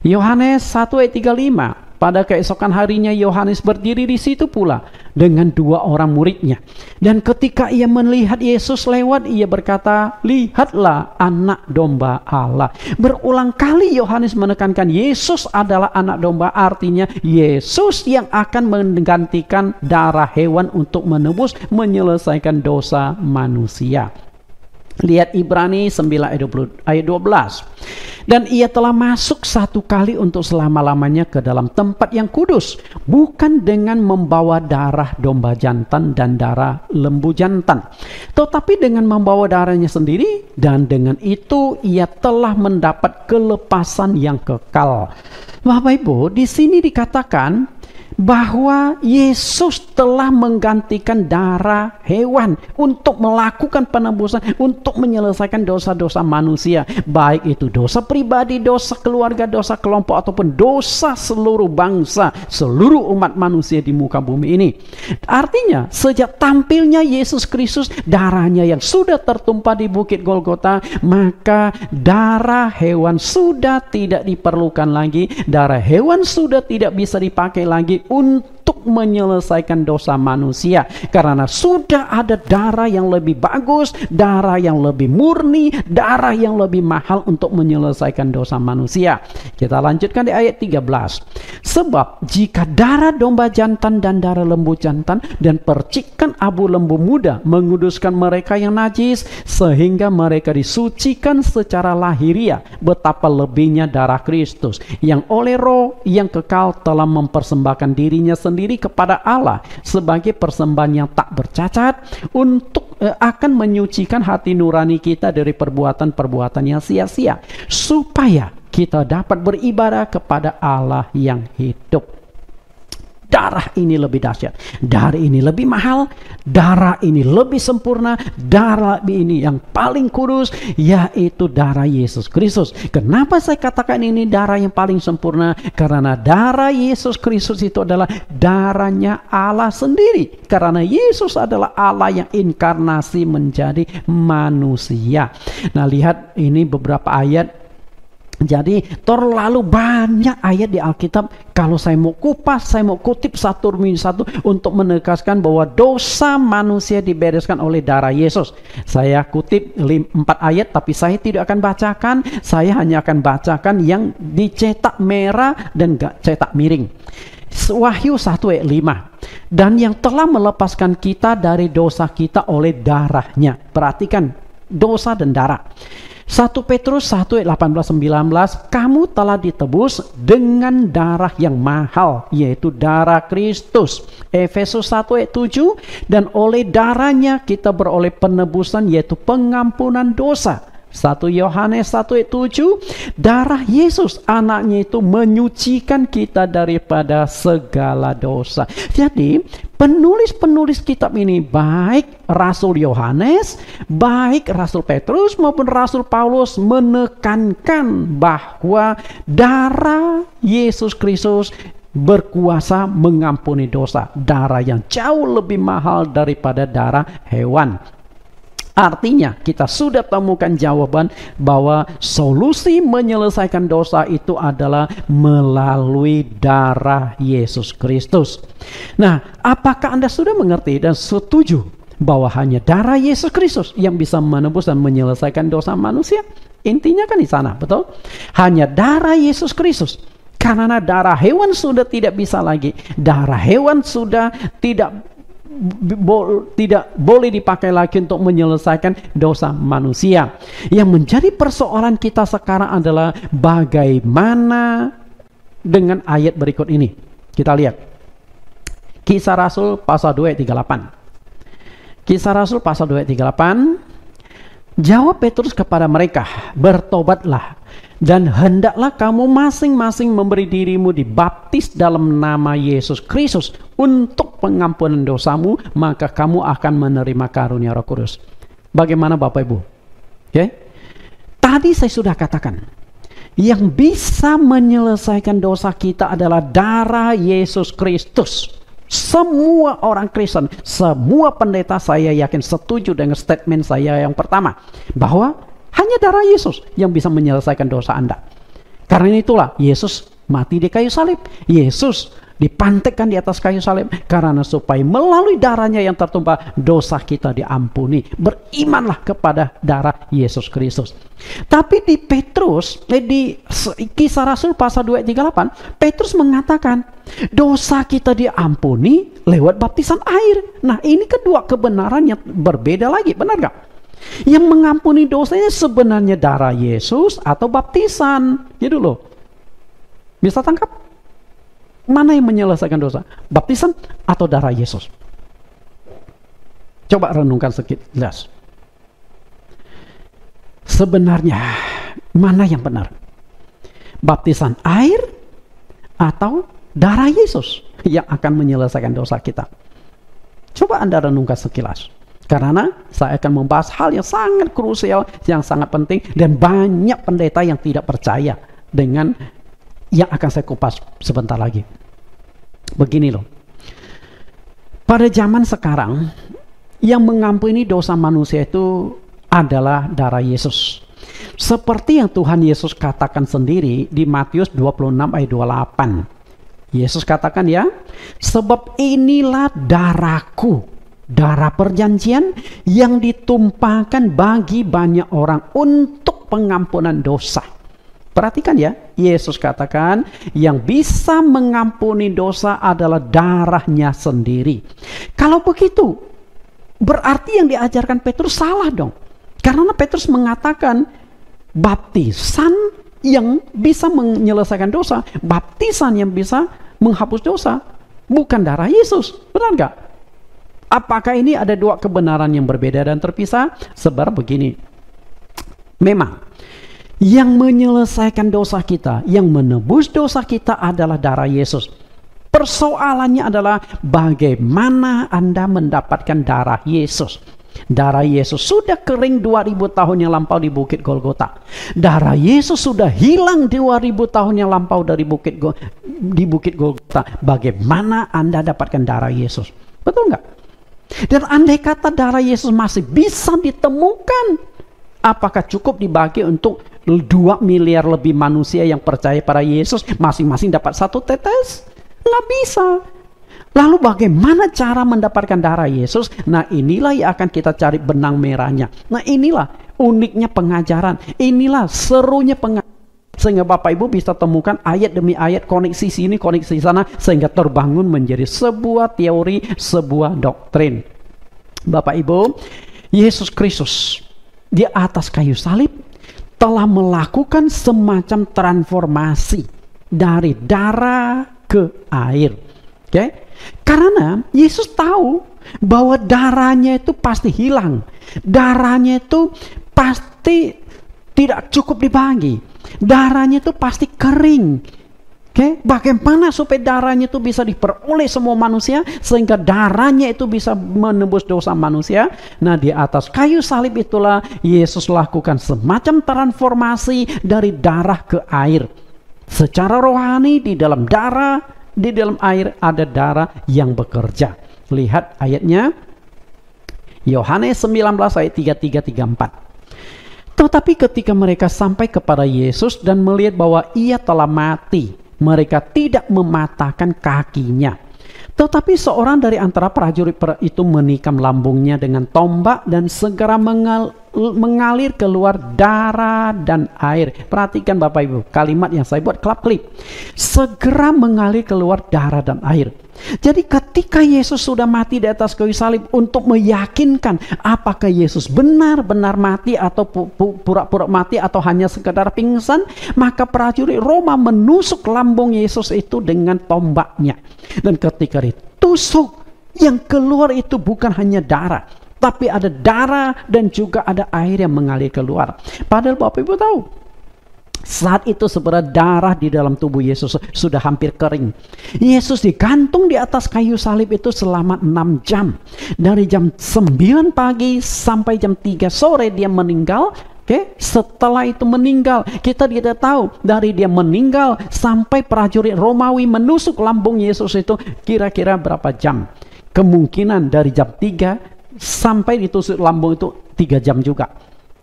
Speaker 5: Yohanes 1:35, pada keesokan harinya Yohanes berdiri di situ pula dengan 2 orang muridnya. Dan ketika ia melihat Yesus lewat, ia berkata, "Lihatlah anak domba Allah." Berulang kali Yohanes menekankan Yesus adalah anak domba, artinya Yesus yang akan menggantikan darah hewan untuk menebus, menyelesaikan dosa manusia. Lihat Ibrani 9 ayat 12. Dan ia telah masuk 1 kali untuk selama-lamanya ke dalam tempat yang kudus, bukan dengan membawa darah domba jantan dan darah lembu jantan, tetapi dengan membawa darahnya sendiri, dan dengan itu ia telah mendapat kelepasan yang kekal. Bapak Ibu, di sini dikatakan bahwa Yesus telah menggantikan darah hewan untuk melakukan penebusan, untuk menyelesaikan dosa-dosa manusia, baik itu dosa pribadi, dosa keluarga, dosa kelompok, ataupun dosa seluruh bangsa, seluruh umat manusia di muka bumi ini. Artinya sejak tampilnya Yesus Kristus, darahnya yang sudah tertumpah di bukit Golgota, maka darah hewan sudah tidak diperlukan lagi. Darah hewan sudah tidak bisa dipakai lagi untuk menyelesaikan dosa manusia, karena sudah ada darah yang lebih bagus, darah yang lebih murni, darah yang lebih mahal untuk menyelesaikan dosa manusia. Kita lanjutkan di ayat 13. Sebab jika darah domba jantan dan darah lembu jantan dan percikan abu lembu muda menguduskan mereka yang najis sehingga mereka disucikan secara lahiriah, betapa lebihnya darah Kristus yang oleh roh yang kekal telah mempersembahkan dirinya sendiri kepada Allah sebagai persembahan yang tak bercacat untuk akan menyucikan hati nurani kita dari perbuatan-perbuatan yang sia-sia, supaya kita dapat beribadah kepada Allah yang hidup. Darah ini lebih dahsyat, darah ini lebih mahal, darah ini lebih sempurna, darah ini yang paling kudus, yaitu darah Yesus Kristus. Kenapa saya katakan ini darah yang paling sempurna? Karena darah Yesus Kristus itu adalah darahnya Allah sendiri. Karena Yesus adalah Allah yang inkarnasi menjadi manusia. Nah, lihat ini beberapa ayat. Jadi terlalu banyak ayat di Alkitab. Kalau saya mau kupas, saya mau kutip satu demi satu untuk menegaskan bahwa dosa manusia dibereskan oleh darah Yesus. Saya kutip 4 ayat, tapi saya tidak akan bacakan. Saya hanya akan bacakan yang dicetak merah dan gak cetak miring. Wahyu 1 ayat 5. Dan yang telah melepaskan kita dari dosa kita oleh darahnya. Perhatikan, dosa dan darah. 1 Petrus 1 ayat 18-19, kamu telah ditebus dengan darah yang mahal, yaitu darah Kristus. Efesus 1 ayat 7, dan oleh darahnya kita beroleh penebusan, yaitu pengampunan dosa. 1 Yohanes 1 ayat 7, darah Yesus anaknya itu menyucikan kita daripada segala dosa. Jadi penulis-penulis kitab ini, baik Rasul Yohanes, baik Rasul Petrus maupun Rasul Paulus, menekankan bahwa darah Yesus Kristus berkuasa mengampuni dosa. Darah yang jauh lebih mahal daripada darah hewan. Artinya kita sudah temukan jawaban bahwa solusi menyelesaikan dosa itu adalah melalui darah Yesus Kristus. Nah, apakah Anda sudah mengerti dan setuju bahwa hanya darah Yesus Kristus yang bisa menebus dan menyelesaikan dosa manusia? Intinya kan di sana, betul? Hanya darah Yesus Kristus. Karena darah hewan sudah tidak bisa lagi. Darah hewan sudah tidak boleh dipakai lagi untuk menyelesaikan dosa manusia. Yang menjadi persoalan kita sekarang adalah bagaimana dengan ayat berikut ini. Kita lihat Kisah Rasul pasal 2 ayat 38. Kisah Rasul pasal 2 ayat 38. Jawab Petrus kepada mereka, bertobatlah dan hendaklah kamu masing-masing memberi dirimu dibaptis dalam nama Yesus Kristus untuk pengampunan dosamu, maka kamu akan menerima karunia Roh Kudus. Bagaimana Bapak Ibu? Tadi saya sudah katakan, yang bisa menyelesaikan dosa kita adalah darah Yesus Kristus. Semua orang Kristen, semua pendeta, saya yakin setuju dengan statement saya yang pertama, bahwa hanya darah Yesus yang bisa menyelesaikan dosa Anda. Karena itulah Yesus mati di kayu salib. Yesus dipantekkan di atas kayu salib karena supaya melalui darahnya yang tertumpah dosa kita diampuni. Berimanlah kepada darah Yesus Kristus. Tapi di Petrus, di Kisah Rasul pasal 2 ayat 38, Petrus mengatakan dosa kita diampuni lewat baptisan air. Nah, ini kedua kebenaran yang berbeda lagi, benar gak? Yang mengampuni dosanya sebenarnya darah Yesus atau baptisan. Gitu loh. Bisa tangkap? Mana yang menyelesaikan dosa? Baptisan atau darah Yesus? Coba renungkan sekilas. Sebenarnya mana yang benar? Baptisan air atau darah Yesus yang akan menyelesaikan dosa kita? Coba Anda renungkan sekilas. Karena saya akan membahas hal yang sangat krusial, yang sangat penting, dan banyak pendeta yang tidak percaya dengan yang akan saya kupas sebentar lagi. Begini loh. Pada zaman sekarang, yang mengampuni dosa manusia itu adalah darah Yesus. Seperti yang Tuhan Yesus katakan sendiri di Matius 26 ayat 28. Yesus katakan ya, sebab inilah darahku, darah perjanjian yang ditumpahkan bagi banyak orang untuk pengampunan dosa. Perhatikan ya, Yesus katakan yang bisa mengampuni dosa adalah darahnya sendiri. Kalau begitu, berarti yang diajarkan Petrus salah dong. Karena Petrus mengatakan baptisan yang bisa menyelesaikan dosa, baptisan yang bisa menghapus dosa, bukan darah Yesus. Benar nggak? Apakah ini ada dua kebenaran yang berbeda dan terpisah? Sebab begini, memang yang menyelesaikan dosa kita, yang menebus dosa kita adalah darah Yesus. Persoalannya adalah bagaimana Anda mendapatkan darah Yesus. Darah Yesus sudah kering 2000 tahun yang lampau di Bukit Golgota. Darah Yesus sudah hilang 2000 tahun yang lampau dari Bukit Golgota. Bagaimana Anda dapatkan darah Yesus? Betul nggak? Dan andai kata darah Yesus masih bisa ditemukan, apakah cukup dibagi untuk 2 miliar lebih manusia yang percaya pada Yesus, masing-masing dapat 1 tetes? Nggak bisa. Lalu bagaimana cara mendapatkan darah Yesus? Nah, inilah yang akan kita cari benang merahnya. Nah, inilah uniknya pengajaran. Inilah serunya pengajaran. Sehingga Bapak Ibu bisa temukan ayat demi ayat, koneksi sini, koneksi sana, sehingga terbangun menjadi sebuah teori, sebuah doktrin. Bapak Ibu, Yesus Kristus di atas kayu salib telah melakukan semacam transformasi dari darah ke air. Oke? Karena Yesus tahu bahwa darahnya itu pasti hilang. Darahnya itu pasti tidak cukup dibagi. Darahnya itu pasti kering. Oke? Bagaimana supaya darahnya itu bisa diperoleh semua manusia sehingga darahnya itu bisa menembus dosa manusia? Nah, di atas kayu salib itulah Yesus lakukan semacam transformasi dari darah ke air. Secara rohani di dalam darah, di dalam air ada darah yang bekerja. Lihat ayatnya. Yohanes 19 ayat 33-34. Tetapi ketika mereka sampai kepada Yesus dan melihat bahwa ia telah mati, mereka tidak mematahkan kakinya. Tetapi seorang dari antara prajurit itu menikam lambungnya dengan tombak dan segera mengalir keluar darah dan air. Perhatikan Bapak Ibu, kalimat yang saya buat klip. Segera mengalir keluar darah dan air. Jadi ketika Yesus sudah mati di atas kayu salib untuk meyakinkan apakah Yesus benar-benar mati atau pura-pura mati atau hanya sekedar pingsan, maka prajurit Roma menusuk lambung Yesus itu dengan tombaknya. Dan ketika ditusuk, yang keluar itu bukan hanya darah, tapi ada darah dan juga ada air yang mengalir keluar. Padahal Bapak Ibu tahu, saat itu sebenarnya darah di dalam tubuh Yesus sudah hampir kering. Yesus digantung di atas kayu salib itu selama 6 jam. Dari jam 9 pagi sampai jam 3 sore dia meninggal. Setelah itu meninggal, kita tidak tahu dari dia meninggal sampai prajurit Romawi menusuk lambung Yesus itu kira-kira berapa jam. Kemungkinan dari jam 3 sampai ditusuk lambung itu 3 jam juga.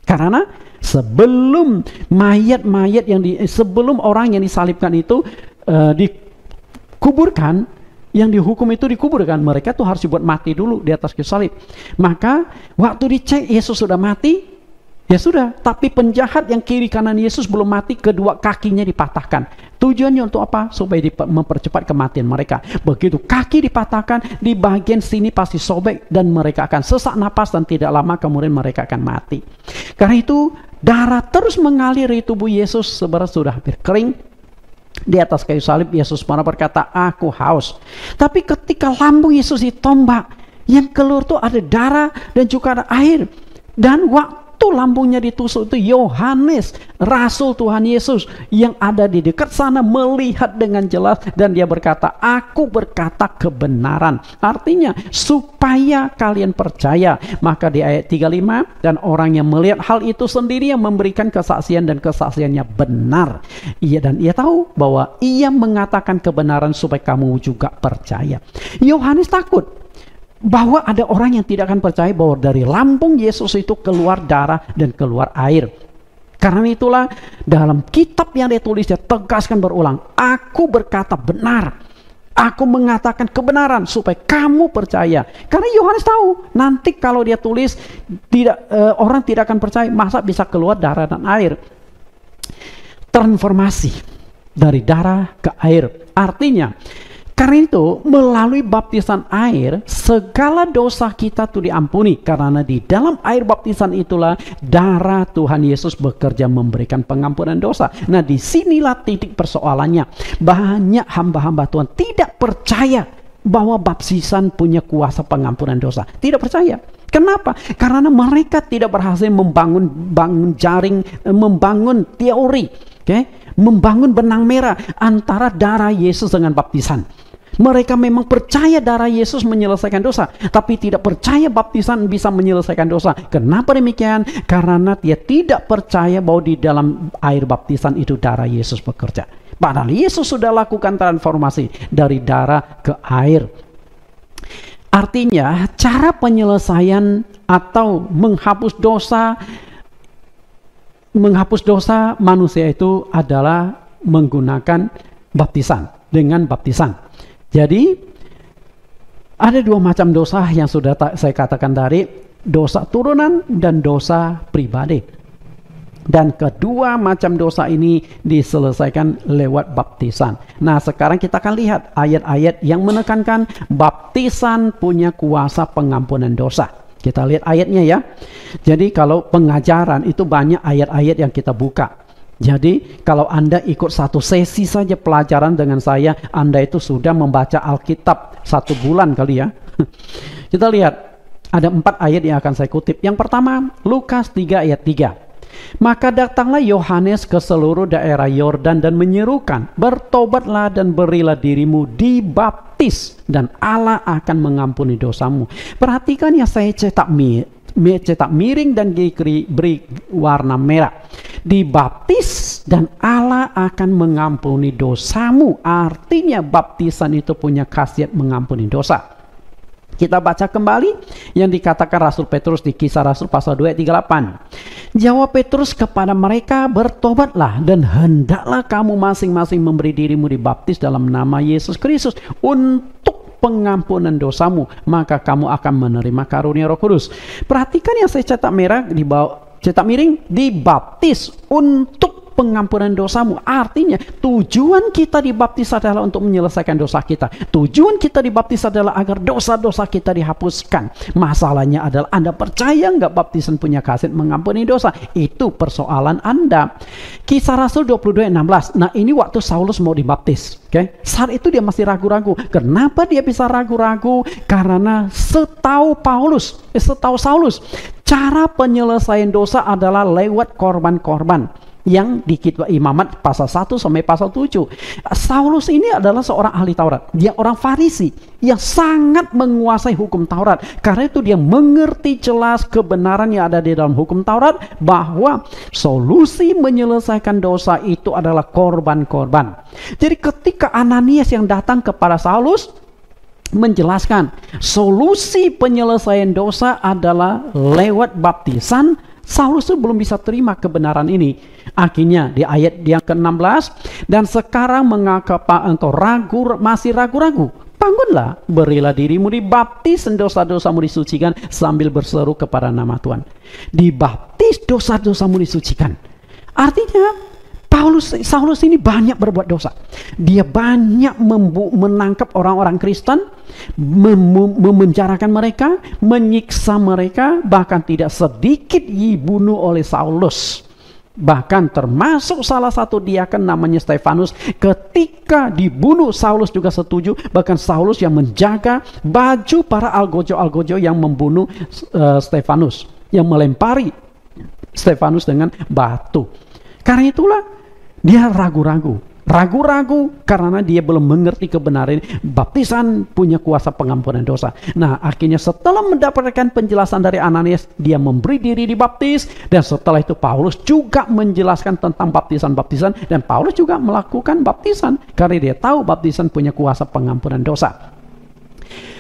Speaker 5: Karena sebelum mayat-mayat sebelum orang yang disalibkan itu dikuburkan, yang dihukum itu dikuburkan, mereka tuh harus dibuat mati dulu di atas kayu salib. Maka waktu dicek Yesus sudah mati, ya sudah. Tapi penjahat yang kiri kanan Yesus belum mati, kedua kakinya dipatahkan. Tujuannya untuk apa? Supaya mempercepat kematian mereka. Begitu kaki dipatahkan, di bagian sini pasti sobek dan mereka akan sesak napas dan tidak lama kemudian mereka akan mati. Karena itu darah terus mengalir di tubuh Yesus sebenarnya sudah hampir kering. Di atas kayu salib Yesus pernah berkata, "Aku haus." Tapi ketika lambung Yesus ditombak, yang keluar tuh ada darah dan juga ada air. Dan waktu lambungnya ditusuk itu Yohanes, Rasul Tuhan Yesus yang ada di dekat sana melihat dengan jelas dan dia berkata, "Aku berkata kebenaran." Artinya supaya kalian percaya. Maka di ayat 35, dan orang yang melihat hal itu sendiri yang memberikan kesaksian dan kesaksiannya benar. Dan ia tahu bahwa ia mengatakan kebenaran supaya kamu juga percaya. Yohanes takut bahwa ada orang yang tidak akan percaya bahwa dari lambung Yesus itu keluar darah dan keluar air. Karena itulah dalam kitab yang dia tulis dia tegaskan berulang, "Aku berkata benar, aku mengatakan kebenaran supaya kamu percaya." Karena Yohanes tahu nanti kalau dia tulis orang tidak akan percaya, masa bisa keluar darah dan air. transformasi dari darah ke air. Artinya, karena itu melalui baptisan air segala dosa kita tuh diampuni, karena di dalam air baptisan itulah darah Tuhan Yesus bekerja memberikan pengampunan dosa. Nah, disinilah titik persoalannya. Banyak hamba-hamba Tuhan tidak percaya bahwa baptisan punya kuasa pengampunan dosa. Tidak percaya. Kenapa? Karena mereka tidak berhasil membangun jaring, membangun teori, membangun benang merah antara darah Yesus dengan baptisan. Mereka memang percaya darah Yesus menyelesaikan dosa, tapi tidak percaya baptisan bisa menyelesaikan dosa. Kenapa demikian? Karena dia tidak percaya bahwa di dalam air baptisan itu darah Yesus bekerja. Padahal Yesus sudah lakukan transformasi dari darah ke air. Artinya, cara penyelesaian atau menghapus dosa manusia itu adalah menggunakan baptisan, dengan baptisan. Jadi, ada dua macam dosa yang sudah saya katakan tadi, dosa turunan dan dosa pribadi. Dan kedua macam dosa ini diselesaikan lewat baptisan. Nah, sekarang kita akan lihat ayat-ayat yang menekankan baptisan punya kuasa pengampunan dosa. Kita lihat ayatnya ya. Jadi kalau pengajaran itu banyak ayat-ayat yang kita buka. Jadi kalau Anda ikut satu sesi saja pelajaran dengan saya, Anda itu sudah membaca Alkitab 1 bulan kali ya. Kita lihat ada 4 ayat yang akan saya kutip. Yang pertama, Lukas 3 ayat 3. Maka datanglah Yohanes ke seluruh daerah Yordan dan menyerukan, bertobatlah dan berilah dirimu dibaptis dan Allah akan mengampuni dosamu. Perhatikan ya, saya cetak miring dan beri warna merah. Dibaptis dan Allah akan mengampuni dosamu. Artinya baptisan itu punya khasiat mengampuni dosa. Kita baca kembali yang dikatakan Rasul Petrus di Kisah Rasul pasal 2 ayat 38. Jawab Petrus kepada mereka, bertobatlah dan hendaklah kamu masing-masing memberi dirimu dibaptis dalam nama Yesus Kristus untuk pengampunan dosamu, maka kamu akan menerima karunia Roh Kudus. Perhatikan yang saya cetak merah di bawah, cetak miring, dibaptis untuk pengampunan dosamu. Artinya tujuan kita dibaptis adalah untuk menyelesaikan dosa kita. Tujuan kita dibaptis adalah agar dosa-dosa kita dihapuskan. Masalahnya adalah Anda percaya nggak baptisan punya khasiat mengampuni dosa? Itu persoalan Anda. Kisah Rasul 22:16. Nah, ini waktu Saulus mau dibaptis. Saat itu dia masih ragu-ragu. Kenapa dia bisa ragu-ragu? Karena setahu Saulus, cara penyelesaian dosa adalah lewat korban-korban yang di Kitab Imamat pasal 1 sampai pasal 7. Saulus ini adalah seorang ahli Taurat. Dia orang Farisi yang sangat menguasai hukum Taurat. Karena itu dia mengerti jelas kebenaran yang ada di dalam hukum Taurat, bahwa solusi menyelesaikan dosa itu adalah korban-korban. Jadi ketika Ananias yang datang kepada Saulus menjelaskan solusi penyelesaian dosa adalah lewat baptisan, Saulus itu belum bisa terima kebenaran ini. Akhirnya di ayat yang ke-16, dan sekarang mengapa engkau masih ragu-ragu? Bangunlah, berilah dirimu dibaptis dan dosa-dosamu disucikan, sambil berseru kepada nama Tuhan. Dibaptis, dosa-dosamu disucikan. Artinya Saulus ini banyak berbuat dosa. Dia banyak menangkap orang-orang Kristen, memenjarakan mereka, menyiksa mereka, bahkan tidak sedikit dibunuh oleh Saulus. Bahkan termasuk salah satu diaken namanya Stefanus, ketika dibunuh Saulus juga setuju. Bahkan Saulus yang menjaga baju para algojo-algojo yang membunuh Stefanus, yang melempari Stefanus dengan batu. Karena itulah dia ragu-ragu karena dia belum mengerti kebenaran baptisan punya kuasa pengampunan dosa. Nah, akhirnya setelah mendapatkan penjelasan dari Ananias, dia memberi diri dibaptis, dan setelah itu Paulus juga menjelaskan tentang baptisan-baptisan, dan Paulus juga melakukan baptisan karena dia tahu baptisan punya kuasa pengampunan dosa.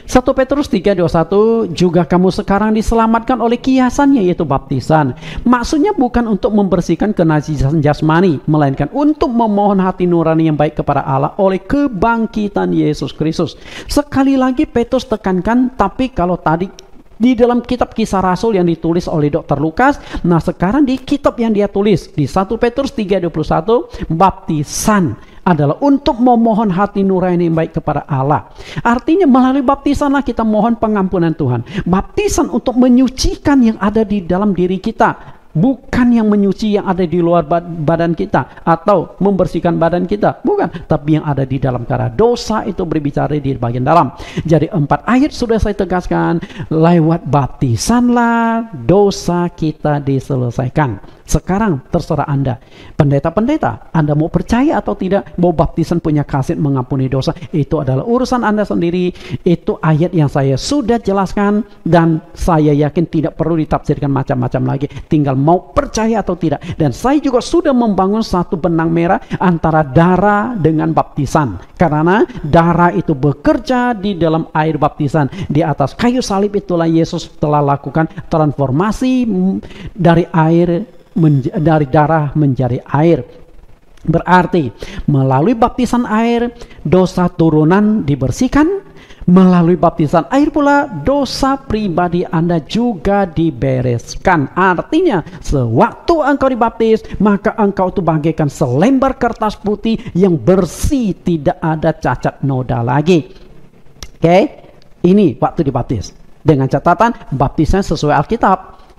Speaker 5: 1 Petrus 3:21, juga kamu sekarang diselamatkan oleh kiasannya, yaitu baptisan. Maksudnya bukan untuk membersihkan kenajisan jasmani, melainkan untuk memohon hati nurani yang baik kepada Allah oleh kebangkitan Yesus Kristus. Sekali lagi Petrus tekankan, tapi kalau tadi di dalam kitab Kisah Rasul yang ditulis oleh Dr. Lukas. Nah, sekarang di kitab yang dia tulis di 1 Petrus 3:21, baptisan adalah untuk memohon hati nurani yang baik kepada Allah. Artinya melalui baptisanlah kita mohon pengampunan Tuhan. Baptisan untuk menyucikan yang ada di dalam diri kita, bukan yang menyuci yang ada di luar badan kita atau membersihkan badan kita, bukan, tapi yang ada di dalam, karena dosa itu berbicara di bagian dalam. Jadi 4 ayat sudah saya tegaskan, lewat baptisanlah dosa kita diselesaikan. Sekarang terserah Anda, pendeta-pendeta, Anda mau percaya atau tidak, mau baptisan punya khasiat mengampuni dosa, itu adalah urusan Anda sendiri. Itu ayat yang saya sudah jelaskan dan saya yakin tidak perlu ditafsirkan macam-macam lagi, tinggal mau percaya atau tidak. Dan saya juga sudah membangun satu benang merah antara darah dengan baptisan, karena darah itu bekerja di dalam air baptisan. Di atas kayu salib itulah Yesus telah lakukan transformasi dari dari darah menjadi air. Berarti melalui baptisan air dosa turunan dibersihkan, melalui baptisan air pula dosa pribadi Anda juga dibereskan. Artinya sewaktu engkau dibaptis, maka engkau itu bagaikan selembar kertas putih yang bersih, tidak ada cacat noda lagi. Oke, ini waktu dibaptis. Dengan catatan baptisan sesuai Alkitab.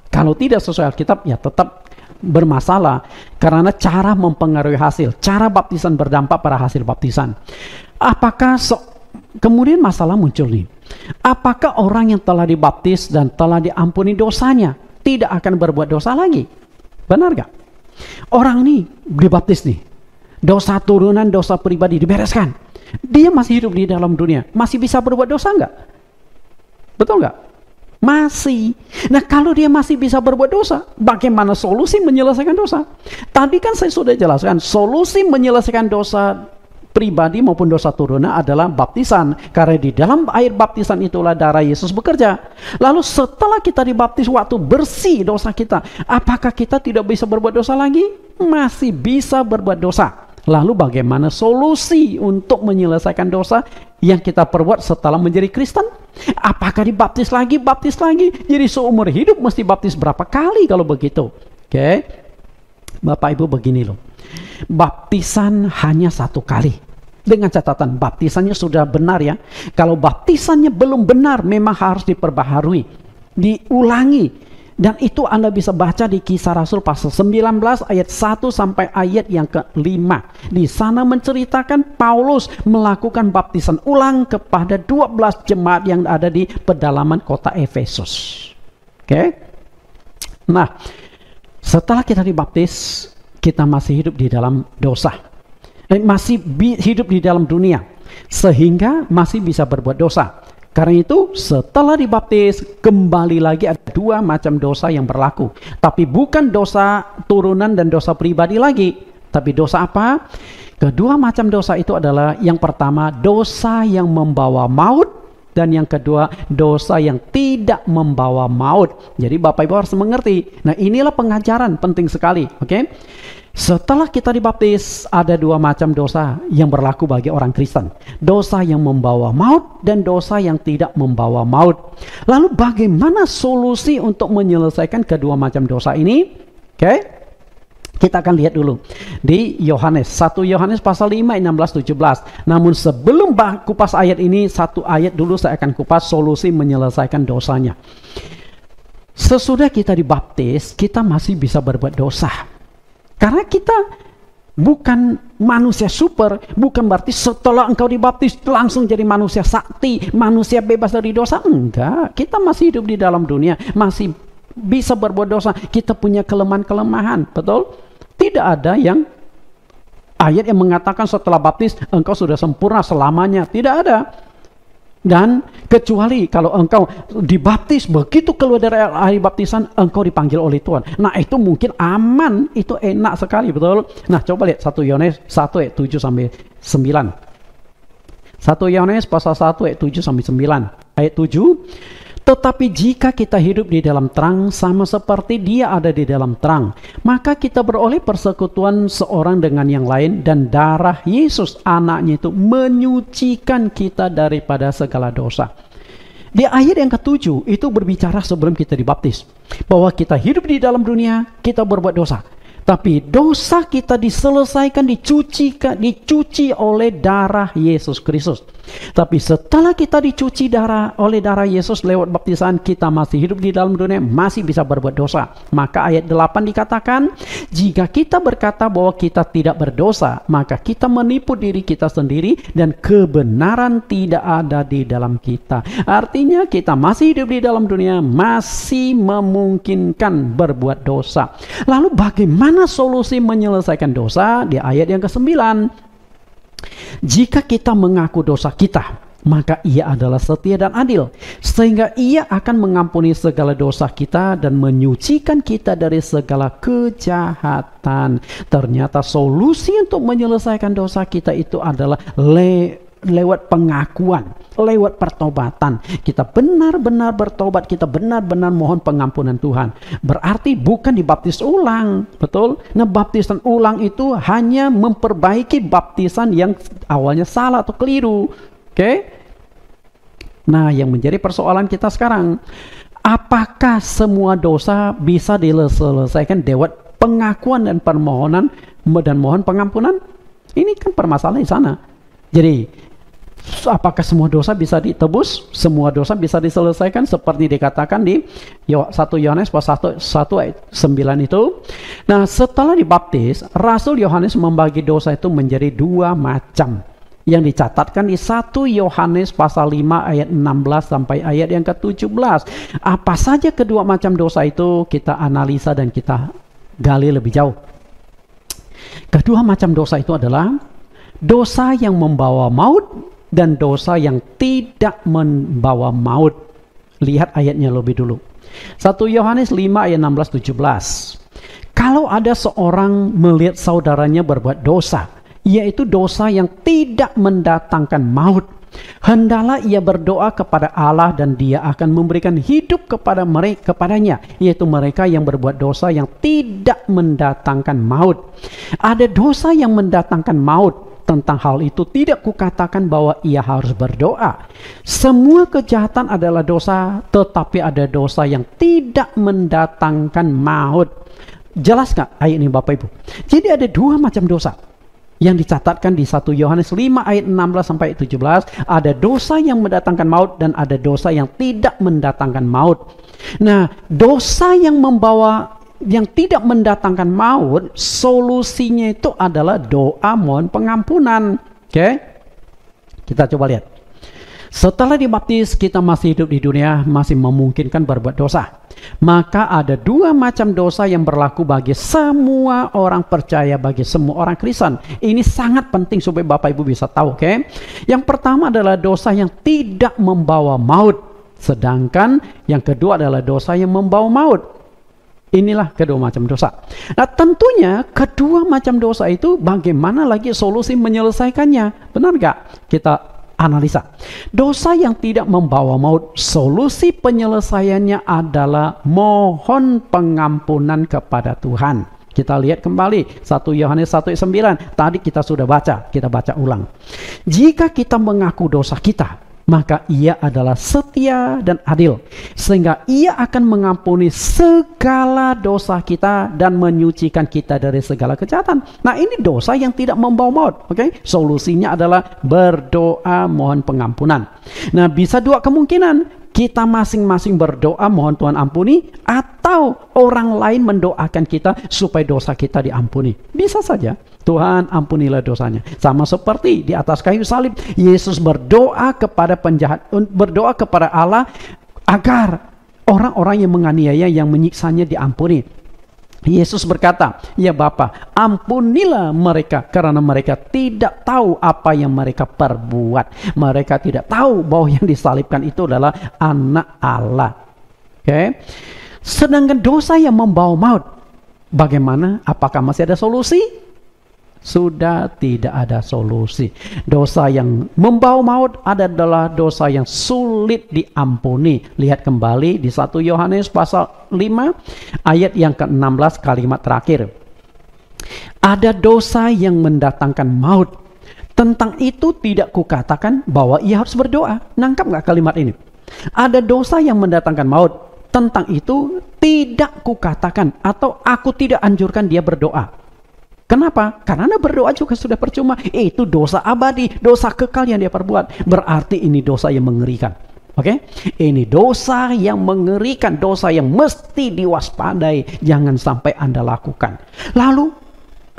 Speaker 5: Kalau tidak sesuai Alkitab, ya tetap bermasalah, karena cara mempengaruhi hasil. Cara baptisan berdampak pada hasil baptisan. Apakah kemudian masalah muncul nih, apakah orang yang telah dibaptis dan telah diampuni dosanya tidak akan berbuat dosa lagi? Benar gak? Orang nih dibaptis nih, dosa turunan, dosa pribadi dibereskan, dia masih hidup di dalam dunia, masih bisa berbuat dosa nggak? Betul nggak? Masih. Nah, kalau dia masih bisa berbuat dosa, bagaimana solusi menyelesaikan dosa? Tadi kan saya sudah jelaskan, solusi menyelesaikan dosa pribadi maupun dosa turunan adalah baptisan, karena di dalam air baptisan itulah darah Yesus bekerja. Lalu setelah kita dibaptis, waktu bersih dosa kita, apakah kita tidak bisa berbuat dosa lagi? Masih bisa berbuat dosa. Lalu bagaimana solusi untuk menyelesaikan dosa yang kita perbuat setelah menjadi Kristen? Apakah dibaptis lagi? Baptis lagi? Jadi seumur hidup mesti baptis berapa kali kalau begitu? Oke, Bapak Ibu, begini loh, baptisan hanya 1 kali. Dengan catatan baptisannya sudah benar ya. Kalau baptisannya belum benar, memang harus diperbaharui, diulangi. Dan itu Anda bisa baca di Kisah Rasul pasal 19 ayat 1 sampai ayat yang ke-5. Di sana menceritakan Paulus melakukan baptisan ulang kepada 12 jemaat yang ada di pedalaman kota Efesus. Oke? Nah, setelah kita dibaptis, kita masih hidup di dalam dosa. Masih hidup di dalam dunia, sehingga masih bisa berbuat dosa. Karena itu setelah dibaptis, kembali lagi ada 2 macam dosa yang berlaku. Tapi bukan dosa turunan dan dosa pribadi lagi. Tapi dosa apa? Kedua macam dosa itu adalah, yang pertama dosa yang membawa maut, dan yang kedua dosa yang tidak membawa maut. Jadi Bapak Ibu harus mengerti. Nah, inilah pengajaran penting sekali. Oke? Setelah kita dibaptis, ada 2 macam dosa yang berlaku bagi orang Kristen. Dosa yang membawa maut dan dosa yang tidak membawa maut. Lalu bagaimana solusi untuk menyelesaikan kedua macam dosa ini? Oke, kita akan lihat dulu di Yohanes 1 Yohanes pasal 5 16-17. Namun sebelum kupas ayat ini, 1 ayat dulu saya akan kupas solusi menyelesaikan dosanya. Sesudah kita dibaptis, kita masih bisa berbuat dosa. Karena kita bukan manusia super, bukan berarti setelah engkau dibaptis langsung jadi manusia sakti, manusia bebas dari dosa. Enggak, kita masih hidup di dalam dunia, masih bisa berbuat dosa. Kita punya kelemahan-kelemahan, betul? Tidak ada yang ayat yang mengatakan setelah baptis engkau sudah sempurna selamanya. Tidak ada. Dan kecuali kalau engkau dibaptis, begitu keluar dari air baptisan, engkau dipanggil oleh Tuhan. Nah, itu mungkin aman, itu enak sekali, betul? Nah, coba lihat 1 Yohanes 1 ayat 7 sampai 9. 1 Yohanes pasal 1 ayat 7 sampai 9. Ayat 7. Tetapi jika kita hidup di dalam terang, sama seperti Dia ada di dalam terang, maka kita beroleh persekutuan seorang dengan yang lain, dan darah Yesus anaknya itu menyucikan kita daripada segala dosa. Di ayat yang ke-7 itu berbicara sebelum kita dibaptis, bahwa kita hidup di dalam dunia, kita berbuat dosa. Tapi dosa kita diselesaikan, dicuci oleh darah Yesus Kristus. Tapi setelah kita dicuci oleh darah Yesus lewat baptisan, kita masih hidup di dalam dunia, masih bisa berbuat dosa. Maka ayat 8 dikatakan, jika kita berkata bahwa kita tidak berdosa, maka kita menipu diri kita sendiri dan kebenaran tidak ada di dalam kita. Artinya kita masih hidup di dalam dunia, masih memungkinkan berbuat dosa. Lalu bagaimana solusi menyelesaikan dosa? Di ayat yang ke-9, jika kita mengaku dosa kita, maka Ia adalah setia dan adil, sehingga Ia akan mengampuni segala dosa kita dan menyucikan kita dari segala kejahatan. Ternyata solusi untuk menyelesaikan dosa kita itu adalah lewat pengakuan, lewat pertobatan. Kita benar-benar bertobat, kita benar-benar mohon pengampunan Tuhan. Berarti bukan dibaptis ulang, betul? Nah, baptisan ulang itu hanya memperbaiki baptisan yang awalnya salah atau keliru. Oke? Nah, yang menjadi persoalan kita sekarang, apakah semua dosa bisa diselesaikan lewat pengakuan dan permohonan dan mohon pengampunan? Ini kan permasalahan di sana. Jadi, apakah semua dosa bisa ditebus? Semua dosa bisa diselesaikan seperti dikatakan di 1 Yohanes pasal 1 ayat 9 itu. Nah, setelah dibaptis, Rasul Yohanes membagi dosa itu menjadi 2 macam. Yang dicatatkan di 1 Yohanes pasal 5 ayat 16 sampai ayat yang ke-17. Apa saja kedua macam dosa itu kita analisa dan kita gali lebih jauh. Kedua macam dosa itu adalah dosa yang membawa maut dan dosa yang tidak membawa maut. Lihat ayatnya lebih dulu. 1 Yohanes 5 ayat 16-17. Kalau ada seorang melihat saudaranya berbuat dosa, yaitu dosa yang tidak mendatangkan maut, hendaklah ia berdoa kepada Allah dan Dia akan memberikan hidup kepadanya, yaitu mereka yang berbuat dosa yang tidak mendatangkan maut. Ada dosa yang mendatangkan maut. Tentang hal itu tidak kukatakan bahwa ia harus berdoa. Semua kejahatan adalah dosa, tetapi ada dosa yang tidak mendatangkan maut. Jelas nggak ayat ini Bapak Ibu? Jadi ada 2 macam dosa yang dicatatkan di 1 Yohanes 5 ayat 16 sampai 17. Ada dosa yang mendatangkan maut dan ada dosa yang tidak mendatangkan maut. Nah, dosa yang tidak mendatangkan maut, solusinya itu adalah doa mohon pengampunan. Oke? Kita coba lihat. Setelah dibaptis, kita masih hidup di dunia, masih memungkinkan berbuat dosa. Maka ada 2 macam dosa yang berlaku bagi semua orang percaya, bagi semua orang Kristen. Ini sangat penting supaya Bapak Ibu bisa tahu, oke? Yang pertama adalah dosa yang tidak membawa maut. Sedangkan yang kedua adalah dosa yang membawa maut. Inilah kedua macam dosa. Nah, tentunya kedua macam dosa itu bagaimana lagi solusi menyelesaikannya? Benar gak? Kita analisa. Dosa yang tidak membawa maut, solusi penyelesaiannya adalah mohon pengampunan kepada Tuhan. Kita lihat kembali 1 Yohanes 1:9. Tadi kita sudah baca, kita baca ulang. Jika kita mengaku dosa kita, maka Ia adalah setia dan adil, sehingga Ia akan mengampuni segala dosa kita dan menyucikan kita dari segala kejahatan. Nah, ini dosa yang tidak membawa maut. Oke? Solusinya adalah berdoa mohon pengampunan. Nah, bisa 2 kemungkinan. Kita masing-masing berdoa mohon Tuhan ampuni, atau orang lain mendoakan kita supaya dosa kita diampuni. Bisa saja. Tuhan ampunilah dosanya. Sama seperti di atas kayu salib, Yesus berdoa kepada penjahat, berdoa kepada Allah agar orang-orang yang menganiaya, yang menyiksanya diampuni. Yesus berkata, "Ya Bapa, ampunilah mereka karena mereka tidak tahu apa yang mereka perbuat." Mereka tidak tahu bahwa yang disalibkan itu adalah anak Allah. Oke? Sedangkan dosa yang membawa maut, bagaimana? Apakah masih ada solusi? Sudah tidak ada solusi. Dosa yang membawa maut adalah dosa yang sulit diampuni. Lihat kembali di 1 Yohanes pasal 5 ayat yang ke-16 kalimat terakhir. Ada dosa yang mendatangkan maut. Tentang itu tidak kukatakan bahwa ia harus berdoa. Nangkap nggak kalimat ini? Ada dosa yang mendatangkan maut. Tentang itu tidak kukatakan atau aku tidak anjurkan dia berdoa. Kenapa? Karena berdoa juga sudah percuma. Itu dosa abadi, dosa kekal yang dia perbuat. Berarti ini dosa yang mengerikan. Oke? Ini dosa yang mengerikan, dosa yang mesti diwaspadai. Jangan sampai Anda lakukan. Lalu,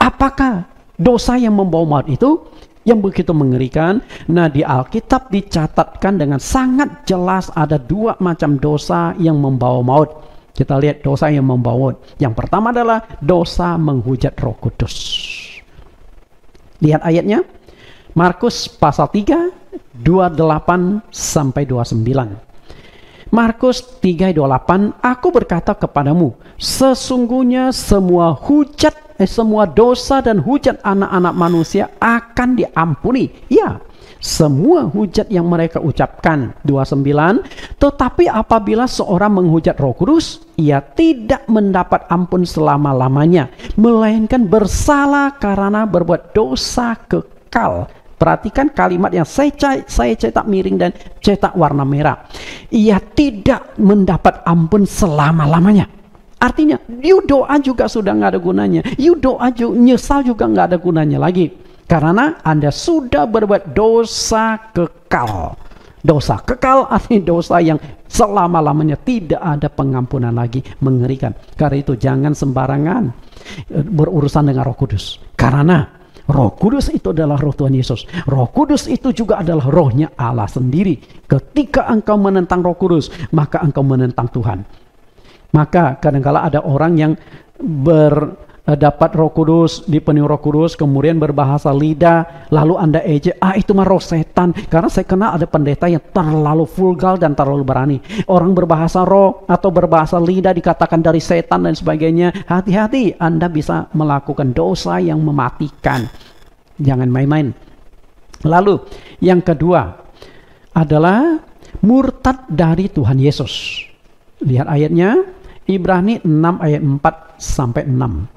Speaker 5: apakah dosa yang membawa maut itu yang begitu mengerikan? Nah, di Alkitab dicatatkan dengan sangat jelas ada dua macam dosa yang membawa maut. Kita lihat dosa yang membawa maut. Yang pertama adalah dosa menghujat Roh Kudus. Lihat ayatnya. Markus pasal 3, 28 sampai 29. Markus 3:28, aku berkata kepadamu, sesungguhnya semua dosa dan hujat anak-anak manusia akan diampuni. Ya, semua hujat yang mereka ucapkan. 29, tetapi apabila seorang menghujat Roh Kudus, ia tidak mendapat ampun selama-lamanya, melainkan bersalah karena berbuat dosa kekal. Perhatikan kalimat yang saya cetak miring dan cetak warna merah. Ia tidak mendapat ampun selama-lamanya. Artinya, you doa juga sudah nggak ada gunanya. You doa juga, nyesal juga nggak ada gunanya lagi. Karena Anda sudah berbuat dosa kekal. Dosa kekal artinya dosa yang selama-lamanya tidak ada pengampunan lagi. Mengerikan. Karena itu jangan sembarangan berurusan dengan Roh Kudus. Karena Roh Kudus itu adalah roh Tuhan Yesus. Roh Kudus itu juga adalah rohnya Allah sendiri. Ketika engkau menentang Roh Kudus, maka engkau menentang Tuhan. Maka kadang-kala ada orang yang dapat Roh Kudus, dipenuhi Roh Kudus, kemudian berbahasa lidah, lalu Anda ejek, itu mah roh setan. Karena saya kenal ada pendeta yang terlalu vulgar dan terlalu berani. Orang berbahasa roh atau berbahasa lidah dikatakan dari setan dan sebagainya. Hati-hati, Anda bisa melakukan dosa yang mematikan. Jangan main-main. Lalu, yang kedua adalah murtad dari Tuhan Yesus. Lihat ayatnya, Ibrani 6 ayat 4 sampai 6.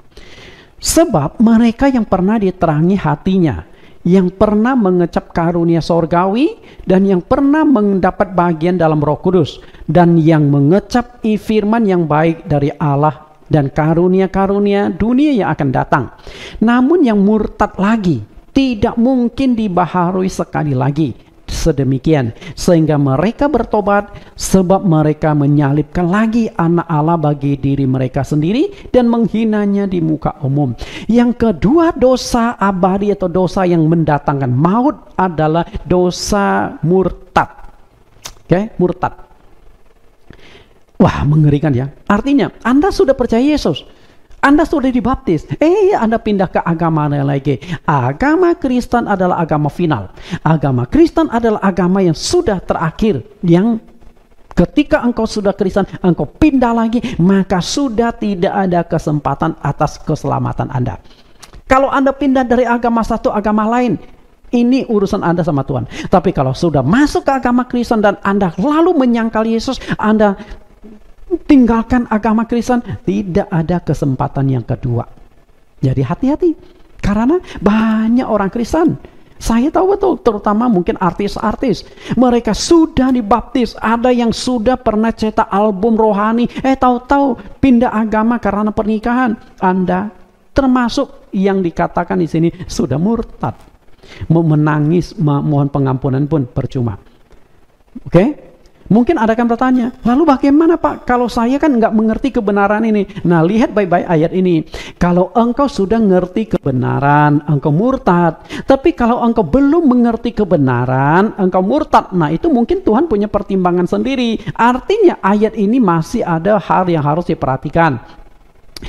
Speaker 5: Sebab mereka yang pernah diterangi hatinya, yang pernah mengecap karunia sorgawi, dan yang pernah mendapat bagian dalam Roh Kudus, dan yang mengecap firman yang baik dari Allah, dan karunia-karunia dunia yang akan datang. Namun yang murtad lagi, tidak mungkin dibaharui sekali lagi. Sedemikian sehingga mereka bertobat, sebab mereka menyalibkan lagi anak Allah bagi diri mereka sendiri dan menghinanya di muka umum. Yang kedua dosa abadi atau dosa yang mendatangkan maut adalah dosa murtad. Oke, murtad. Wah, mengerikan ya. Artinya Anda sudah percaya Yesus, Anda sudah dibaptis, Anda pindah ke agama yang lagi. Agama Kristen adalah agama final. Agama Kristen adalah agama yang sudah terakhir. Yang ketika engkau sudah Kristen, engkau pindah lagi, maka sudah tidak ada kesempatan atas keselamatan Anda. Kalau Anda pindah dari agama satu agama lain, ini urusan Anda sama Tuhan. Tapi kalau sudah masuk ke agama Kristen dan Anda lalu menyangkal Yesus, Anda tinggalkan agama Kristen, tidak ada kesempatan yang kedua. Jadi hati-hati, karena banyak orang Kristen, saya tahu betul, terutama mungkin artis-artis, mereka sudah dibaptis, ada yang sudah pernah cetak album rohani, tahu-tahu pindah agama karena pernikahan. Anda termasuk yang dikatakan di sini sudah murtad. Mau menangis, mohon pengampunan pun percuma. Oke? Mungkin Anda akan bertanya, lalu bagaimana Pak kalau saya kan nggak mengerti kebenaran ini? Nah, lihat baik-baik ayat ini. Kalau engkau sudah ngerti kebenaran, engkau murtad. Tapi kalau engkau belum mengerti kebenaran, engkau murtad. Nah, itu mungkin Tuhan punya pertimbangan sendiri. Artinya ayat ini masih ada hal yang harus diperhatikan.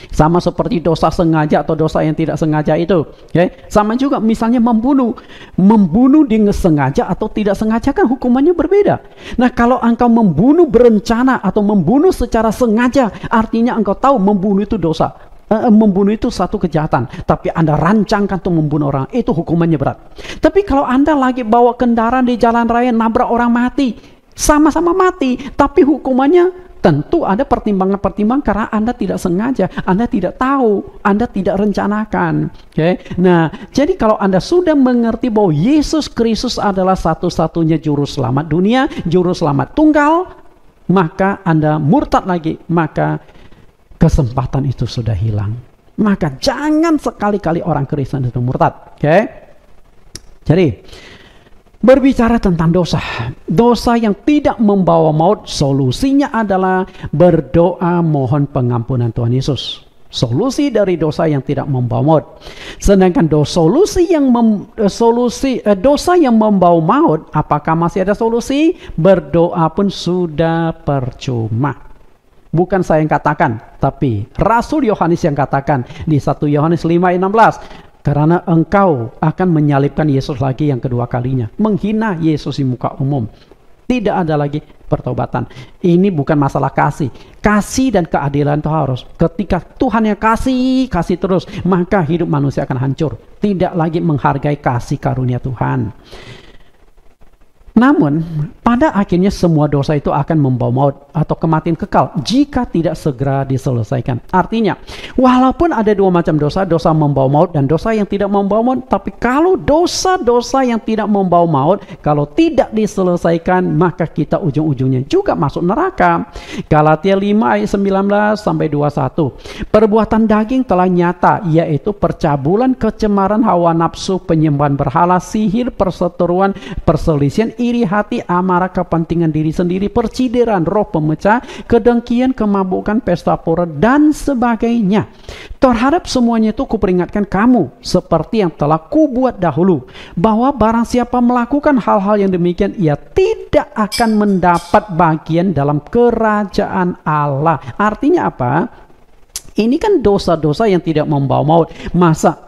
Speaker 5: Sama seperti dosa sengaja atau dosa yang tidak sengaja itu. Okay? Sama juga misalnya membunuh. Membunuh dengan sengaja atau tidak sengaja kan hukumannya berbeda. Nah, kalau engkau membunuh berencana atau membunuh secara sengaja, artinya engkau tahu membunuh itu dosa. Membunuh itu satu kejahatan. Tapi Anda rancangkan untuk membunuh orang, itu hukumannya berat. Tapi kalau Anda lagi bawa kendaraan di jalan raya, nabrak orang mati, sama-sama mati, tapi hukumannya Tentu ada pertimbangan-pertimbangan karena Anda tidak sengaja, Anda tidak tahu, Anda tidak rencanakan. Nah, jadi kalau Anda sudah mengerti bahwa Yesus Kristus adalah satu-satunya juru selamat dunia, juru selamat tunggal, maka Anda murtad lagi, maka kesempatan itu sudah hilang. Maka jangan sekali-kali orang Kristen itu murtad. Jadi berbicara tentang dosa yang tidak membawa maut, solusinya adalah berdoa mohon pengampunan Tuhan Yesus. Solusi dari dosa yang tidak membawa maut. Sedangkan dosa yang membawa maut, apakah masih ada solusi? Berdoa pun sudah percuma. Bukan saya yang katakan, tapi Rasul Yohanes yang katakan di 1 Yohanes 5:16. Karena engkau akan menyalibkan Yesus lagi yang kedua kalinya. Menghina Yesus di muka umum. Tidak ada lagi pertobatan. Ini bukan masalah kasih. Kasih dan keadilan itu harus. Ketika Tuhan yang kasih terus, maka hidup manusia akan hancur. Tidak lagi menghargai kasih karunia Tuhan. Namun, pada akhirnya semua dosa itu akan membawa maut atau kematian kekal jika tidak segera diselesaikan. Artinya, walaupun ada dua macam dosa, dosa membawa maut dan dosa yang tidak membawa maut, tapi kalau dosa-dosa yang tidak membawa maut, kalau tidak diselesaikan, maka kita ujung-ujungnya juga masuk neraka. Galatia 5 ayat 19 sampai 21. Perbuatan daging telah nyata, yaitu percabulan, kecemaran, hawa nafsu, penyembahan berhala, sihir, perseteruan, perselisihan, iri hati, amarah, kepentingan diri sendiri, percideran, roh pemecah, kedengkian, kemabukan, pesta pora, dan sebagainya. Terhadap semuanya itu kuperingatkan kamu, seperti yang telah kubuat dahulu, bahwa barang siapa melakukan hal-hal yang demikian, ia tidak akan mendapat bagian dalam kerajaan Allah. Artinya apa? Ini kan dosa-dosa yang tidak membawa maut. Masa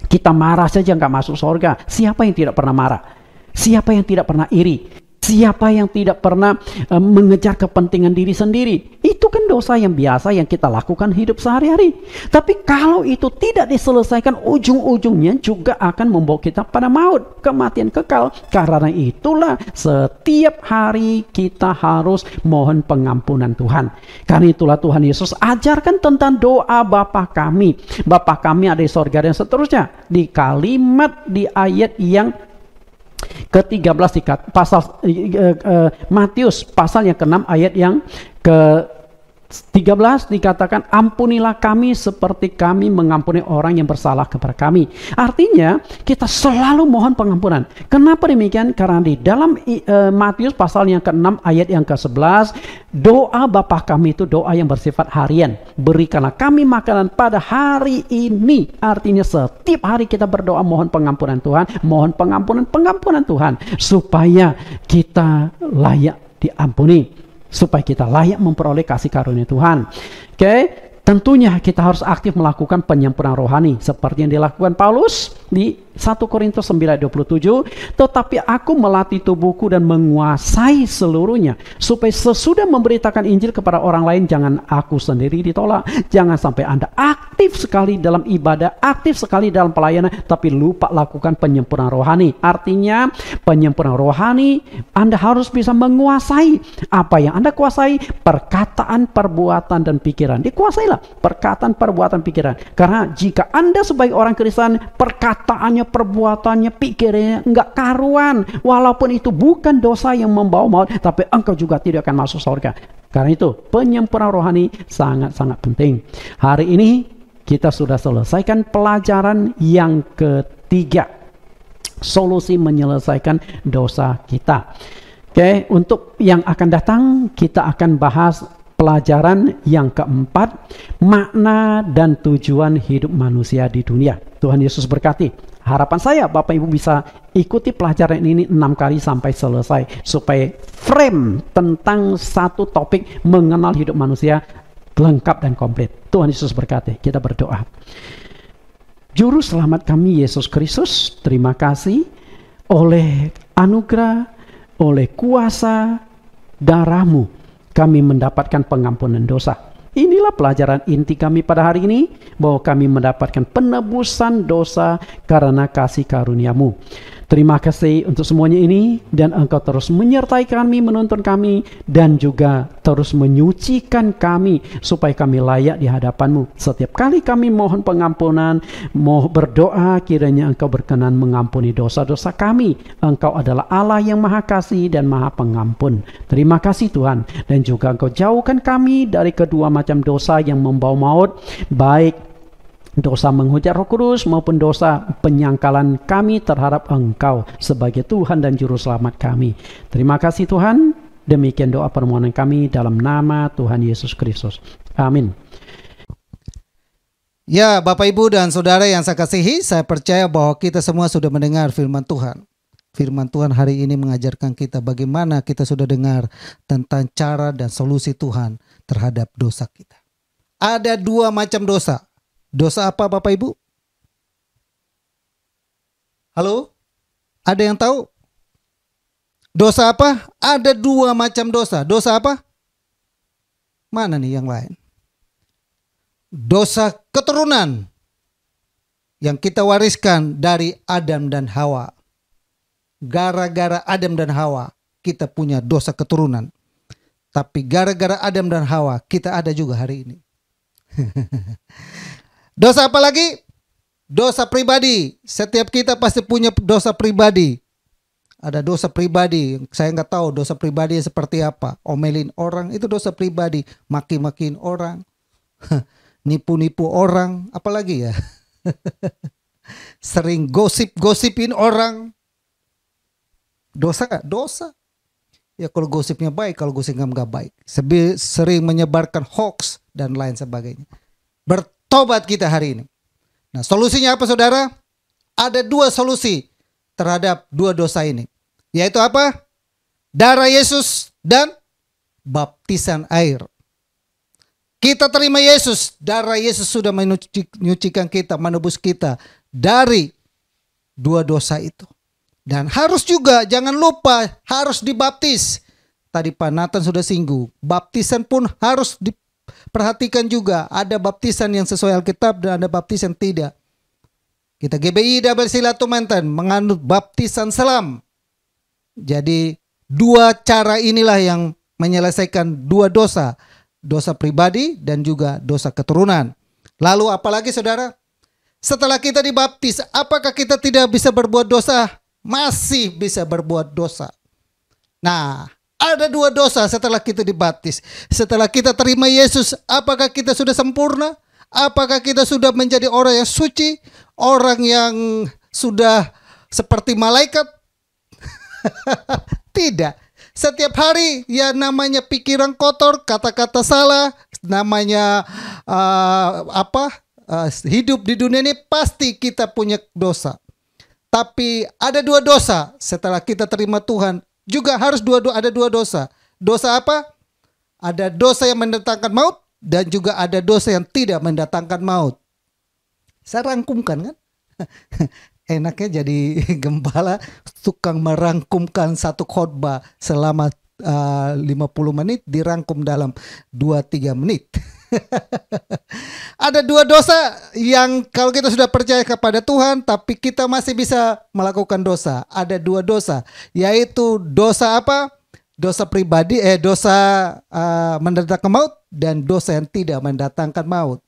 Speaker 5: kita marah saja nggak masuk surga? Siapa yang tidak pernah marah? Siapa yang tidak pernah iri? Siapa yang tidak pernah mengejar kepentingan diri sendiri? Itu kan dosa yang biasa yang kita lakukan hidup sehari-hari. Tapi kalau itu tidak diselesaikan, ujung-ujungnya juga akan membawa kita pada maut, kematian kekal. Karena itulah setiap hari kita harus mohon pengampunan Tuhan. Karena itulah Tuhan Yesus ajarkan tentang doa Bapa kami. Bapa kami ada di sorga dan seterusnya. Di kalimat di ayat yang ke-13 pasal Matius pasal yang ke-6 ayat yang ke-13 dikatakan, ampunilah kami seperti kami mengampuni orang yang bersalah kepada kami. Artinya kita selalu mohon pengampunan. Kenapa demikian? Karena di dalam Matius pasal yang ke-6 ayat yang ke-11, doa Bapa kami itu doa yang bersifat harian. Berikanlah kami makanan pada hari ini. Artinya setiap hari kita berdoa mohon pengampunan Tuhan, mohon pengampunan Tuhan, supaya kita layak diampuni, supaya kita layak memperoleh kasih karunia Tuhan. Tentunya kita harus aktif melakukan penyempurnaan rohani seperti yang dilakukan Paulus di 1 Korintus 9:27. Tetapi aku melatih tubuhku dan menguasai seluruhnya, supaya sesudah memberitakan Injil kepada orang lain, jangan aku sendiri ditolak. Jangan sampai Anda aktif sekali dalam ibadah, aktif sekali dalam pelayanan, tapi lupa lakukan penyempurnaan rohani. Artinya penyempurnaan rohani, Anda harus bisa menguasai apa yang Anda kuasai, perkataan, perbuatan, dan pikiran. Dikuasailah perkataan, perbuatan, pikiran. Karena jika Anda sebagai orang Kristen, perkataannya, perbuatannya, pikirannya enggak karuan, walaupun itu bukan dosa yang membawa maut, tapi engkau juga tidak akan masuk surga. Karena itu penyempurnaan rohani sangat-sangat penting. Hari ini kita sudah selesaikan pelajaran yang ketiga, solusi menyelesaikan dosa kita. Untuk yang akan datang kita akan bahas pelajaran yang keempat, makna dan tujuan hidup manusia di dunia. Tuhan Yesus berkati. Harapan saya Bapak Ibu bisa ikuti pelajaran ini 6 kali sampai selesai, supaya frame tentang satu topik mengenal hidup manusia lengkap dan komplit. Tuhan Yesus berkati. Kita berdoa. Juru selamat kami Yesus Kristus, terima kasih oleh anugerah, oleh kuasa darah-Mu kami mendapatkan pengampunan dosa. Inilah pelajaran inti kami pada hari ini, bahwa kami mendapatkan penebusan dosa karena kasih karunia-Mu. Terima kasih untuk semuanya ini, dan Engkau terus menyertai kami, menuntun kami, dan juga terus menyucikan kami supaya kami layak di hadapan-Mu. Setiap kali kami mohon pengampunan, mau berdoa, kiranya Engkau berkenan mengampuni dosa-dosa kami. Engkau adalah Allah yang Maha Kasih dan Maha Pengampun. Terima kasih Tuhan, dan juga Engkau jauhkan kami dari kedua macam dosa yang membawa maut, baik dosa menghujat Roh Kudus maupun dosa penyangkalan kami terhadap Engkau sebagai Tuhan dan Juru Selamat kami. Terima kasih Tuhan. Demikian doa permohonan kami dalam nama Tuhan Yesus Kristus. Amin.
Speaker 1: Ya, Bapak Ibu dan Saudara yang saya kasihi, saya percaya bahwa kita semua sudah mendengar firman Tuhan. Firman Tuhan hari ini mengajarkan kita bagaimana kita sudah dengar tentang cara dan solusi Tuhan terhadap dosa kita. Ada dua macam dosa. Dosa apa Bapak Ibu? Halo? Ada yang tahu? Dosa apa? Ada dua macam dosa. Dosa apa? Mana nih yang lain? Dosa keturunan yang kita wariskan dari Adam dan Hawa. Gara-gara Adam dan Hawa kita punya dosa keturunan. Tapi gara-gara Adam dan Hawa kita ada juga hari ini. Dosa apa lagi? Dosa pribadi. Setiap kita pasti punya dosa pribadi. Ada dosa pribadi. Saya nggak tahu dosa pribadi seperti apa. Omelin orang itu dosa pribadi. Maki-makin orang. Nipu-nipu orang. Apalagi ya. Sering gosip-gosipin orang. Dosa nggak? Dosa. Ya kalau gosipnya baik, kalau gosipnya nggak baik. Sering menyebarkan hoax dan lain sebagainya. Tobat kita hari ini. Nah, solusinya apa saudara? Ada dua solusi terhadap dua dosa ini. Yaitu apa? Darah Yesus dan baptisan air. Kita terima Yesus. Darah Yesus sudah menyucikan kita, menebus kita dari dua dosa itu. Dan harus juga, jangan lupa, harus dibaptis. Tadi Pak Nathan sudah singgung. Baptisan pun harus perhatikan juga, ada baptisan yang sesuai Alkitab dan ada baptisan tidak. Kita GBI Double Silatumantan menganut baptisan selam. Jadi dua cara inilah yang menyelesaikan dua dosa. Dosa pribadi dan juga dosa keturunan. Lalu apalagi saudara? Setelah kita dibaptis, apakah kita tidak bisa berbuat dosa? Masih bisa berbuat dosa. Nah, ada dua dosa setelah kita dibaptis. Setelah kita terima Yesus, apakah kita sudah sempurna? Apakah kita sudah menjadi orang yang suci? Orang yang sudah seperti malaikat? Tidak. Setiap hari ya namanya pikiran kotor, kata-kata salah, namanya hidup di dunia ini pasti kita punya dosa. Tapi ada dua dosa setelah kita terima Tuhan. Juga harus ada dua dosa. Dosa apa? Ada dosa yang mendatangkan maut dan juga ada dosa yang tidak mendatangkan maut. Saya rangkumkan kan? Enaknya jadi gembala tukang merangkumkan satu khotbah selama 50 menit dirangkum dalam 2-3 menit. Ada dua dosa yang kalau kita sudah percaya kepada Tuhan tapi kita masih bisa melakukan dosa. Ada dua dosa, yaitu dosa apa? Dosa pribadi, dosa mendatangkan maut dan dosa yang tidak mendatangkan maut.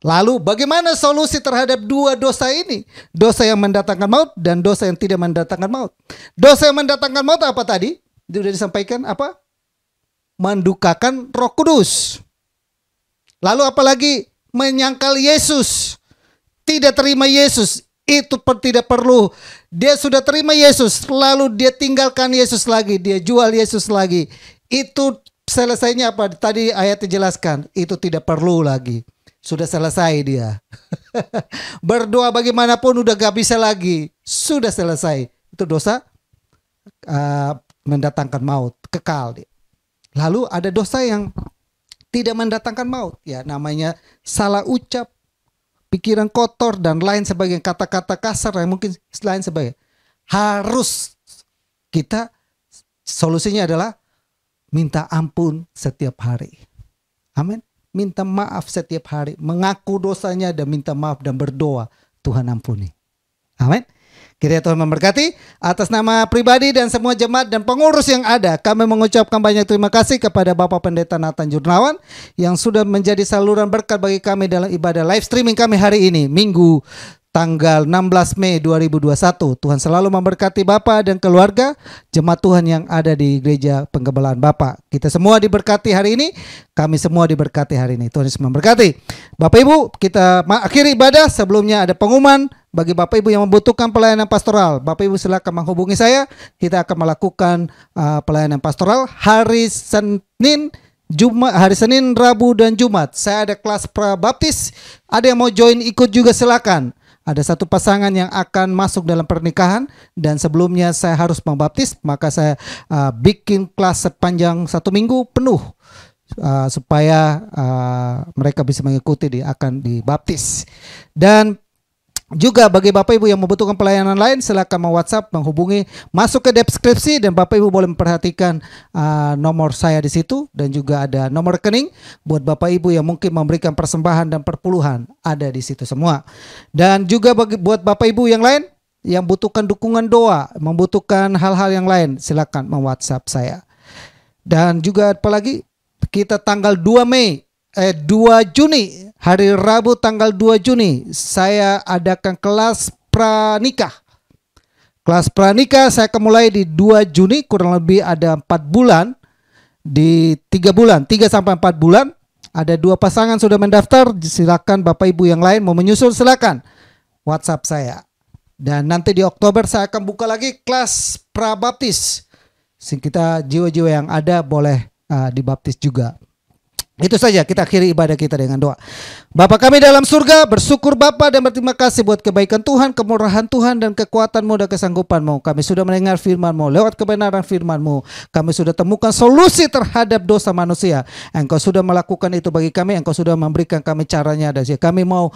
Speaker 1: Lalu bagaimana solusi terhadap dua dosa ini? Dosa yang mendatangkan maut dan dosa yang tidak mendatangkan maut. Dosa yang mendatangkan maut apa tadi? Sudah disampaikan apa? Mendukakan Roh Kudus. Lalu apalagi menyangkal Yesus, tidak terima Yesus, itu tidak perlu. Dia sudah terima Yesus, lalu dia tinggalkan Yesus lagi, dia jual Yesus lagi. Itu selesainya apa? Tadi ayat dijelaskan, itu tidak perlu lagi. Sudah selesai dia. Berdoa bagaimanapun udah gak bisa lagi, sudah selesai. Itu dosa mendatangkan maut, kekal dia. Lalu ada dosa yang tidak mendatangkan maut, ya namanya salah ucap, pikiran kotor dan lain sebagainya, kata-kata kasar yang mungkin lain sebagainya. Harus kita solusinya adalah minta ampun setiap hari. Amin. Minta maaf setiap hari, mengaku dosanya dan minta maaf dan berdoa, Tuhan ampuni. Amin. Kiranya Tuhan memberkati. Atas nama pribadi dan semua jemaat dan pengurus yang ada, kami mengucapkan banyak terima kasih kepada Bapak Pendeta Nathan Jurnawan yang sudah menjadi saluran berkat bagi kami dalam ibadah live streaming kami hari ini, Minggu tanggal 16 Mei 2021. Tuhan selalu memberkati Bapak dan keluarga, jemaat Tuhan yang ada di Gereja Penggebalaan Bapak. Kita semua diberkati hari ini, kami semua diberkati hari ini. Tuhan Yesus memberkati. Bapak Ibu, kita akhiri ibadah. Sebelumnya ada pengumuman bagi Bapak Ibu yang membutuhkan pelayanan pastoral. Bapak Ibu silakan menghubungi saya. Kita akan melakukan pelayanan pastoral hari Senin, hari Senin, Rabu, dan Jumat. Saya ada kelas pra-baptis. Ada yang mau join ikut juga silakan. Ada satu pasangan yang akan masuk dalam pernikahan dan sebelumnya saya harus membaptis, maka saya bikin kelas sepanjang 1 minggu penuh supaya mereka bisa mengikuti akan dibaptis. Dan juga bagi Bapak Ibu yang membutuhkan pelayanan lain, silakan WhatsApp, menghubungi, masuk ke deskripsi dan Bapak Ibu boleh memperhatikan nomor saya di situ dan juga ada nomor rekening buat Bapak Ibu yang mungkin memberikan persembahan dan perpuluhan, ada di situ semua. Dan juga buat Bapak Ibu yang lain yang membutuhkan dukungan doa, membutuhkan hal-hal yang lain, silakan WhatsApp saya. Dan juga apalagi kita tanggal 2 Juni, hari Rabu tanggal 2 Juni, saya adakan kelas pranikah. Kelas pranikah saya akan mulai di 2 Juni, kurang lebih ada 4 bulan, di 3 bulan, 3 sampai 4 bulan. Ada 2 pasangan sudah mendaftar, silakan Bapak Ibu yang lain mau menyusul silakan WhatsApp saya. Dan nanti di Oktober saya akan buka lagi kelas pra-baptis. Kita jiwa-jiwa yang ada boleh dibaptis juga. Itu saja, kita akhiri ibadah kita dengan doa. Bapa kami dalam surga, bersyukur Bapa dan berterima kasih buat kebaikan Tuhan, kemurahan Tuhan dan kekuatan-Mu dan kesanggupan-Mu. Kami sudah mendengar firman-Mu, lewat kebenaran firman-Mu kami sudah temukan solusi terhadap dosa manusia. Engkau sudah melakukan itu bagi kami, Engkau sudah memberikan kami caranya. Dan kami mau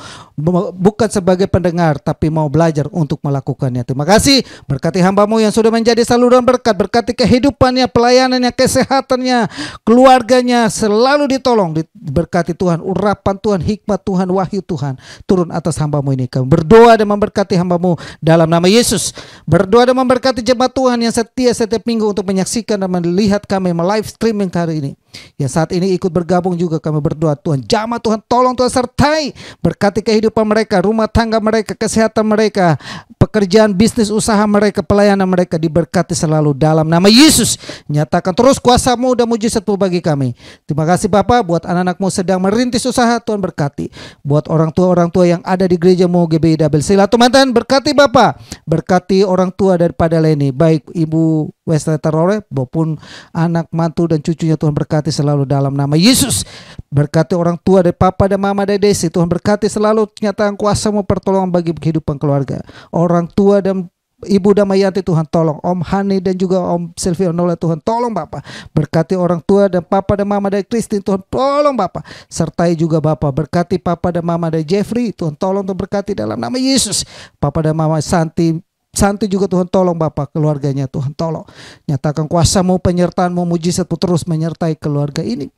Speaker 1: bukan sebagai pendengar, tapi mau belajar untuk melakukannya. Terima kasih, berkati hamba-Mu yang sudah menjadi saluran berkat, berkati kehidupannya, pelayanannya, kesehatannya, keluarganya, selalu ditolong. Diberkati Tuhan, urapan Tuhan, hikmat Tuhan, wahyu Tuhan turun atas hamba-Mu ini. Kami berdoa dan memberkati hamba-Mu dalam nama Yesus. Berdoa dan memberkati jemaat Tuhan yang setia setiap minggu untuk menyaksikan dan melihat kami live streaming hari ini. Yang saat ini ikut bergabung juga kami berdoa, Tuhan jamah, Tuhan tolong, Tuhan sertai, berkati kehidupan mereka, rumah tangga mereka, kesehatan mereka, pekerjaan, bisnis, usaha mereka, pelayanan mereka diberkati selalu dalam nama Yesus. Nyatakan terus kuasa-Mu dan mujizat-Mu bagi kami. Terima kasih Bapa buat anak-anak-Mu sedang merintis usaha, Tuhan berkati. Buat orang tua yang ada di gereja-Mu GBI Double Silatu Mantan, berkati Bapa, berkati orang tua daripada Leni, baik Ibu Wesley Tarore maupun anak, mantu dan cucunya, Tuhan berkati selalu dalam nama Yesus. Berkati orang tua dari Papa dan Mama dan Desi, Tuhan berkati selalu, nyatakan kuasa-Mu pertolongan bagi kehidupan keluarga. Orang tua dan Ibu Damayanti, Tuhan tolong. Om Hani dan juga Om Silvio Nola, Tuhan tolong Bapak. Berkati orang tua dan Papa dan Mama dari Christine, Tuhan tolong Bapak. Sertai juga Bapak, berkati Papa dan Mama dari Jeffrey, Tuhan tolong untuk berkati dalam nama Yesus. Papa dan Mama Santi juga Tuhan tolong Bapak, keluarganya Tuhan tolong. Nyatakan kuasa-Mu, penyertaan-Mu, mujizat-Mu terus menyertai keluarga ini.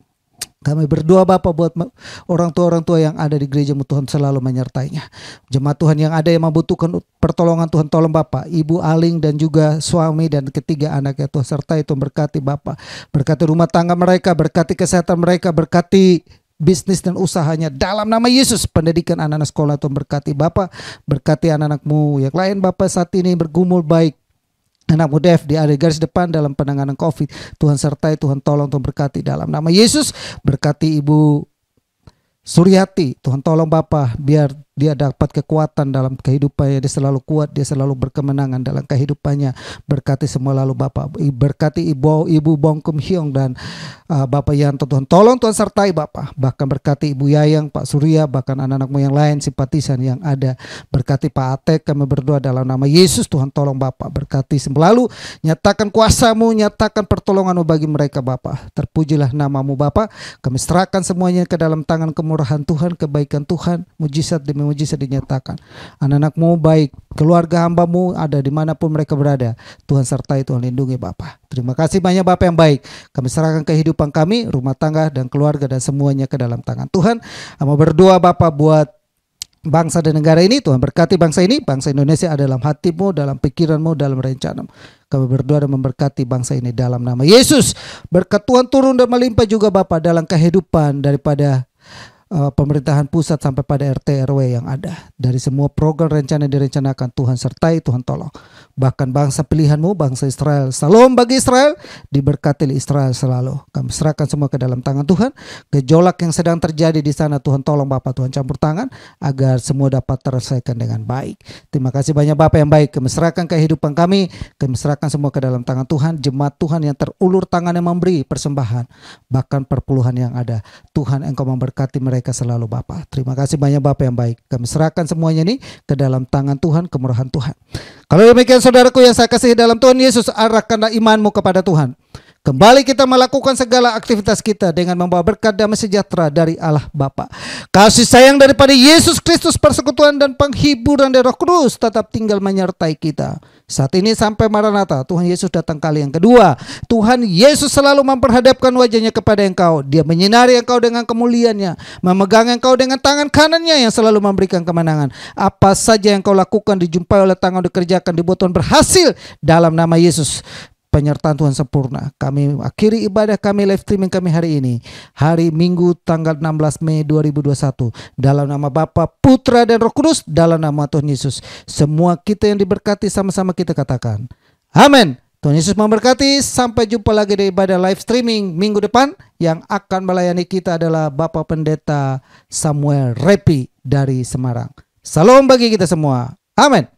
Speaker 1: Kami berdoa Bapak buat orang tua yang ada di gereja-Mu, Tuhan selalu menyertainya. Jemaat Tuhan yang ada yang membutuhkan pertolongan, Tuhan tolong Bapak. Ibu Aling dan juga suami dan ketiga anaknya, Tuhan sertai, Tuhan berkati Bapak. Berkati rumah tangga mereka, berkati kesehatan mereka, berkati bisnis dan usahanya dalam nama Yesus. Pendidikan anak-anak sekolah, Tuhan berkati Bapak. Berkati anak-anak-Mu yang lain Bapak saat ini bergumul baik. Anakmu Dev di ada garis depan dalam penanganan COVID, Tuhan sertai, Tuhan tolong, Tuhan berkati dalam nama Yesus. Berkati Ibu Suryati, Tuhan tolong Bapak, biar dia dapat kekuatan dalam kehidupannya, dia selalu kuat, dia selalu berkemenangan dalam kehidupannya. Berkati semua lalu Bapak, berkati Ibu Bongkum Hyong dan Bapak Yanto, Tuhan tolong, Tuhan sertai Bapak. Bahkan berkati Ibu Yayang, Pak Surya, bahkan anak-anakmu yang lain, simpatisan yang ada. Berkati Pak Atek, kami berdoa dalam nama Yesus, Tuhan tolong Bapak. Berkati selalu, nyatakan kuasa-Mu, nyatakan pertolongan-Mu bagi mereka Bapak. Terpujilah nama-Mu Bapak, kami serahkan semuanya ke dalam tangan kemurahan Tuhan, kebaikan Tuhan, mujizat demi mujizat dinyatakan. Anak-anak-Mu baik, keluarga hamba-Mu ada dimanapun mereka berada, Tuhan sertai, Tuhan lindungi Bapak. Terima kasih banyak Bapak yang baik. Kami serahkan kehidupan kami, rumah tangga dan keluarga dan semuanya ke dalam tangan Tuhan. Mau berdoa Bapak buat bangsa dan negara ini. Tuhan berkati bangsa ini. Bangsa Indonesia ada dalam hatimu, dalam pikiranmu, dalam rencanamu. Kami berdoa dan memberkati bangsa ini dalam nama Yesus. Berkat Tuhan turun dan melimpah juga Bapa dalam kehidupan daripada pemerintahan pusat sampai pada RT RW yang ada. Dari semua program rencana direncanakan, Tuhan sertai, Tuhan tolong. Bahkan bangsa pilihanmu, bangsa Israel, salam bagi Israel, diberkati Israel selalu. Kami serahkan semua ke dalam tangan Tuhan. Gejolak yang sedang terjadi di sana, Tuhan tolong Bapak, Tuhan campur tangan agar semua dapat terselesaikan dengan baik. Terima kasih banyak Bapak yang baik. Kami serahkan kehidupan kami serahkan semua ke dalam tangan Tuhan. Jemaat Tuhan yang terulur tangan yang memberi persembahan, bahkan perpuluhan yang ada, Tuhan Engkau memberkati mereka selalu Bapa. Terima kasih banyak Bapa yang baik. Kami serahkan semuanya ini ke dalam tangan Tuhan, kemurahan Tuhan. Kalau demikian saudaraku yang saya kasihi dalam Tuhan Yesus, arahkanlah imanmu kepada Tuhan. Kembali kita melakukan segala aktivitas kita dengan membawa berkat damai sejahtera dari Allah Bapa. Kasih sayang daripada Yesus Kristus, persekutuan dan penghiburan dari Roh Kudus tetap tinggal menyertai kita. Saat ini sampai Maranatha, Tuhan Yesus datang kali yang kedua. Tuhan Yesus selalu memperhadapkan wajahnya kepada engkau. Dia menyinari engkau dengan kemuliaannya, memegang engkau dengan tangan kanannya yang selalu memberikan kemenangan. Apa saja yang kau lakukan dijumpai oleh tangan, dikerjakan, dibuat Tuhan berhasil dalam nama Yesus. Penyertaan Tuhan sempurna. Kami akhiri ibadah kami, live streaming kami hari ini, hari Minggu tanggal 16 Mei 2021. Dalam nama Bapa, Putra dan Roh Kudus, dalam nama Tuhan Yesus. Semua kita yang diberkati sama-sama kita katakan amin. Tuhan Yesus memberkati. Sampai jumpa lagi di ibadah live streaming minggu depan. Yang akan melayani kita adalah Bapak Pendeta Samuel Repi dari Semarang. Salam bagi kita semua. Amin.